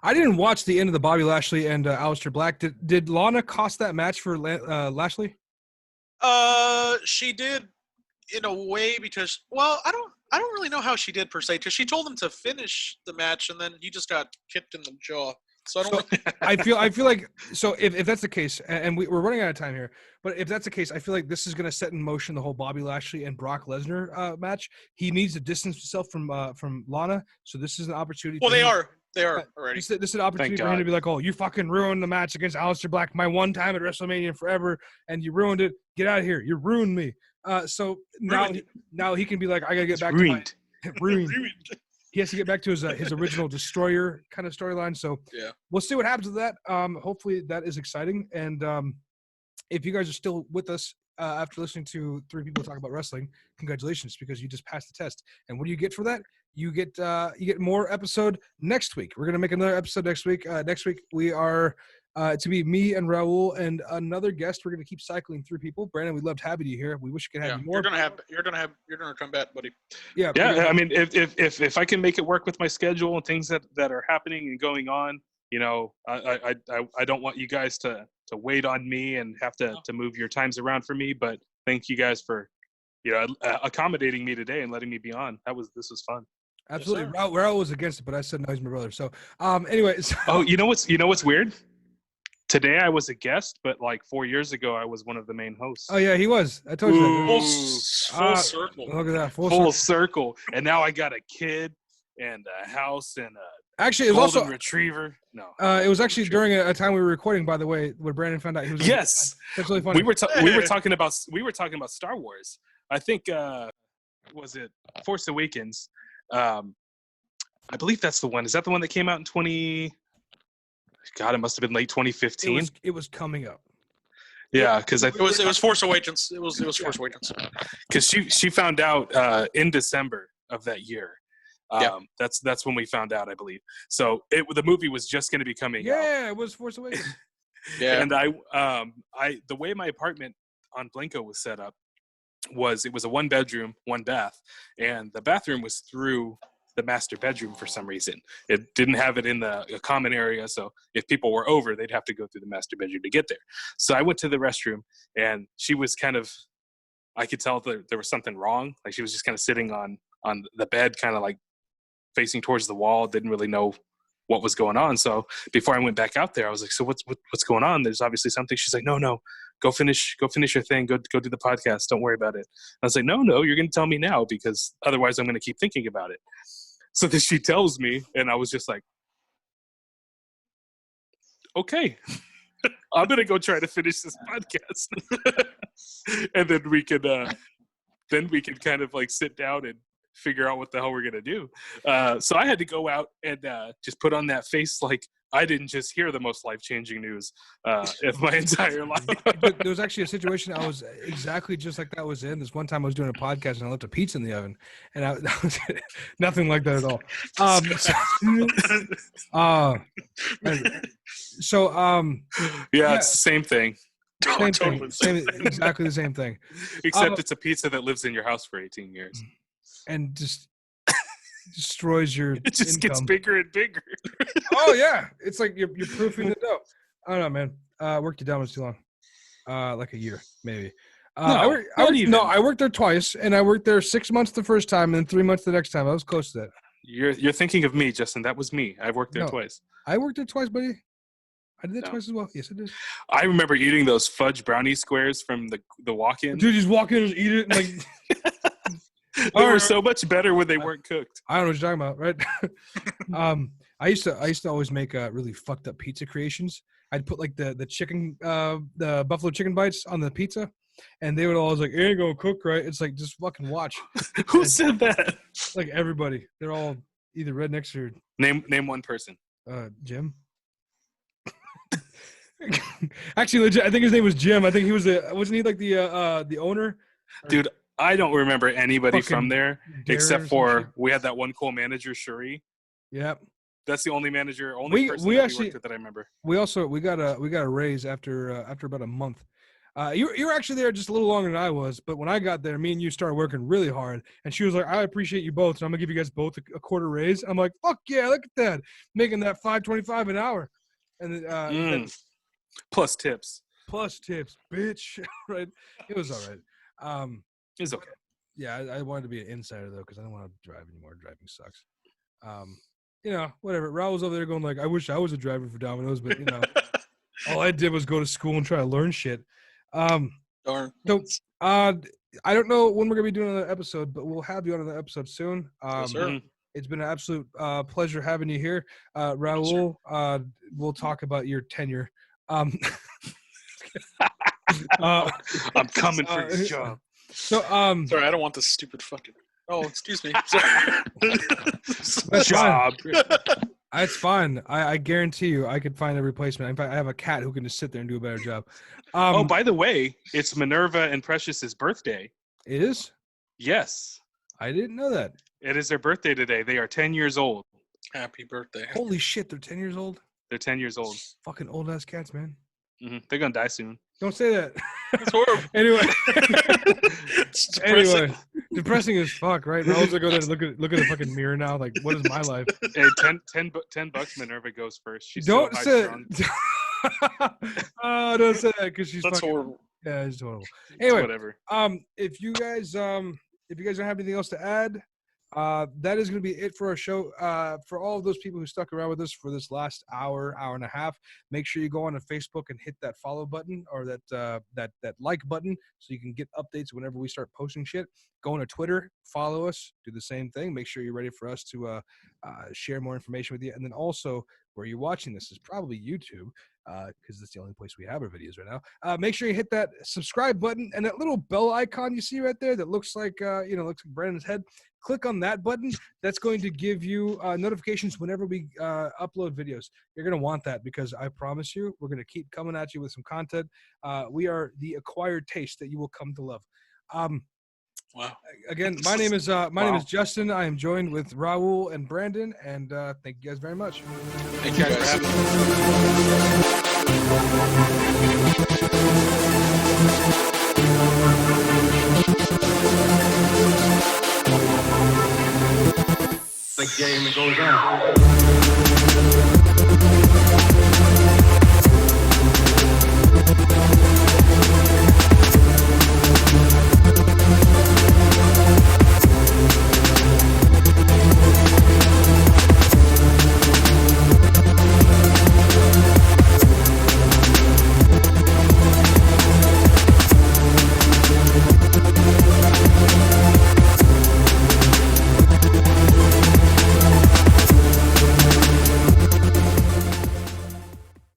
I didn't watch the end of the Bobby Lashley and Aleister Black. Did Lana cost that match for Lashley? She did. in a way because I don't really know how she did per se because she told him to finish the match and then he just got kicked in the jaw. So I don't. I feel like so if that's the case, and we're running out of time here, but if that's the case, I feel like this is going to set in motion the whole Bobby Lashley and Brock Lesnar match. He needs to distance himself from Lana, so this is an opportunity. Well, they are already. This is an opportunity for him to be like, "Oh, you fucking ruined the match against Aleister Black, my one time at WrestleMania forever, and you ruined it. Get out of here! You ruined me." So now he can be like, "I gotta get back to ruined." He has to get back to his original destroyer kind of storyline. So we'll see what happens with that. Hopefully that is exciting. And if you guys are still with us after listening to three people talk about wrestling, congratulations, because you just passed the test. And what do you get for that? You get more episode next week. We're gonna make another episode next week. Next week we are to be me and Raul and another guest. We're gonna keep cycling through people. Brandon, we loved having you here. We wish we could have you more. You're gonna come back, buddy. Yeah. I mean, if I can make it work with my schedule and things that are happening and going on, you know, I don't want you guys to wait on me and have to move your times around for me. But thank you guys for, you know, accommodating me today and letting me be on. This was fun. Absolutely. Yes, Raul was against it, but I said no, he's my brother. So anyways. Oh, you know what's weird? Today I was a guest, but like 4 years ago I was one of the main hosts. Oh yeah, he was. I told you that. Full circle. Look at that. Full circle. And now I got a kid and a house and a actually it was golden also retriever. No. It was actually during a time we were recording, by the way, where Brandon found out he was. Yes. That's really funny. We were talking about Star Wars. I think was it Force Awakens? I believe that's the one. Is that the one that came out in 20? God, it must have been late 2015. It was coming up. Yeah, because it was Force Awakens. It was Force Awakens. Because she found out in December of that year. That's when we found out, I believe. So the movie was just going to be coming out. Yeah, it was Force Awakens. And the way my apartment on Blanco was set up was it was a 1-bedroom, 1-bath, and the bathroom was through the master bedroom for some reason. It didn't have it in the common area, so if people were over, they'd have to go through the master bedroom to get there. So I went to the restroom, and she was kind of, I could tell that there was something wrong. Like she was just kind of sitting on the bed, kind of like facing towards the wall, didn't really know what was going on. So before I went back out there, I was like, so what's going on? There's obviously something. She's like, no, go finish your thing. Go do the podcast. Don't worry about it. I was like, no, you're going to tell me now because otherwise I'm going to keep thinking about it. So then she tells me, and I was just like, okay, I'm going to go try to finish this podcast. And then we could kind of like sit down and figure out what the hell we're going to do. So I had to go out and just put on that face like I didn't just hear the most life-changing news of my entire life. There was actually a situation I was exactly just like that was in. This one time I was doing a podcast and I left a pizza in the oven. And that was nothing like that at all. It's the same thing. Exactly the same thing. Except it's a pizza that lives in your house for 18 years. And just destroys your it just income. Gets bigger and bigger. Oh yeah, it's like you're proofing the dough. I don't know, man. Worked at Domino's too long, like a year maybe. I worked there twice, and I worked there 6 months the first time, and then 3 months the next time. I was close to that. You're thinking of me, Justin. That was me. I've worked there twice. I worked there twice, buddy. I did that twice as well. Yes, I did. I remember eating those fudge brownie squares from the walk-in. Dude, just walk in and just eat it. And like, they were so much better when they weren't cooked. I don't know what you're talking about, right? I used to always make really fucked up pizza creations. I'd put like the chicken, the buffalo chicken bites on the pizza, and they would always like, "It ain't gonna cook right." It's like, just fucking watch. Who said that? Like everybody, they're all either rednecks or name one person. Jim. Actually, legit, I think his name was Jim. I think he was wasn't he like the owner? Dude, I don't remember anybody from there except for we had that one cool manager, Cherie. Yep. That's the only person we worked with that I remember. We got a raise after about a month. You were actually there just a little longer than I was, but when I got there, me and you started working really hard, and she was like, "I appreciate you both, and I'm gonna give you guys both a quarter raise." I'm like, "Fuck yeah, look at that, making that $5.25 an hour," and then plus tips, bitch. Right? It was all right. It's okay. Yeah, I wanted to be an insider though because I don't want to drive anymore. Driving sucks. Whatever. Raul's over there going like, I wish I was a driver for Domino's, but all I did was go to school and try to learn shit. Darn. So, I don't know when we're gonna be doing another episode, but we'll have you on another episode soon. Yes, sir. It's been an absolute pleasure having you here, Raul. We'll talk about your tenure. I'm coming for this job. So, Sorry, I don't want this stupid fucking. Oh, excuse me. Sorry. That's Job. it's fine. I guarantee you, I could find a replacement. In fact, I have a cat who can just sit there and do a better job. Oh, by the way, it's Minerva and Precious's birthday. It is? Yes, I didn't know that. it is their birthday today. They are 10 years old. Happy birthday. Holy shit, they're 10 years old? They're 10 years old. Fucking old ass cats, man. They're gonna die soon. Don't say that. That's horrible. Anyway. It's depressing. Anyway, depressing as fuck, right? Raul's gonna go there and look at the fucking mirror now. Like, what is my life? Hey, 10 bucks. Minerva goes first. She's Don't so say high-strung. don't say that because she's That's fucking horrible. Yeah, it's horrible. Anyway, Whatever. if you guys don't have anything else to add, that is going to be it for our show. For all of those people who stuck around with us for this last hour and a half, make sure you go on to Facebook and hit that follow button or that like button so you can get updates whenever we start posting shit. Go on to Twitter, follow us, do the same thing. Make sure you're ready for us to share more information with you. And then also, where you're watching this is probably YouTube, because that's the only place we have our videos right now. Make sure you hit that subscribe button and that little bell icon you see right there that looks like looks like Brandon's head. Click on that button. That's going to give you notifications whenever we upload videos. You're going to want that because I promise you, we're going to keep coming at you with some content. We are the acquired taste that you will come to love. Wow. Again, my name is Justin. I am joined with Raul and Brandon, and thank you guys very much. Thank you guys for having me. The game goes on.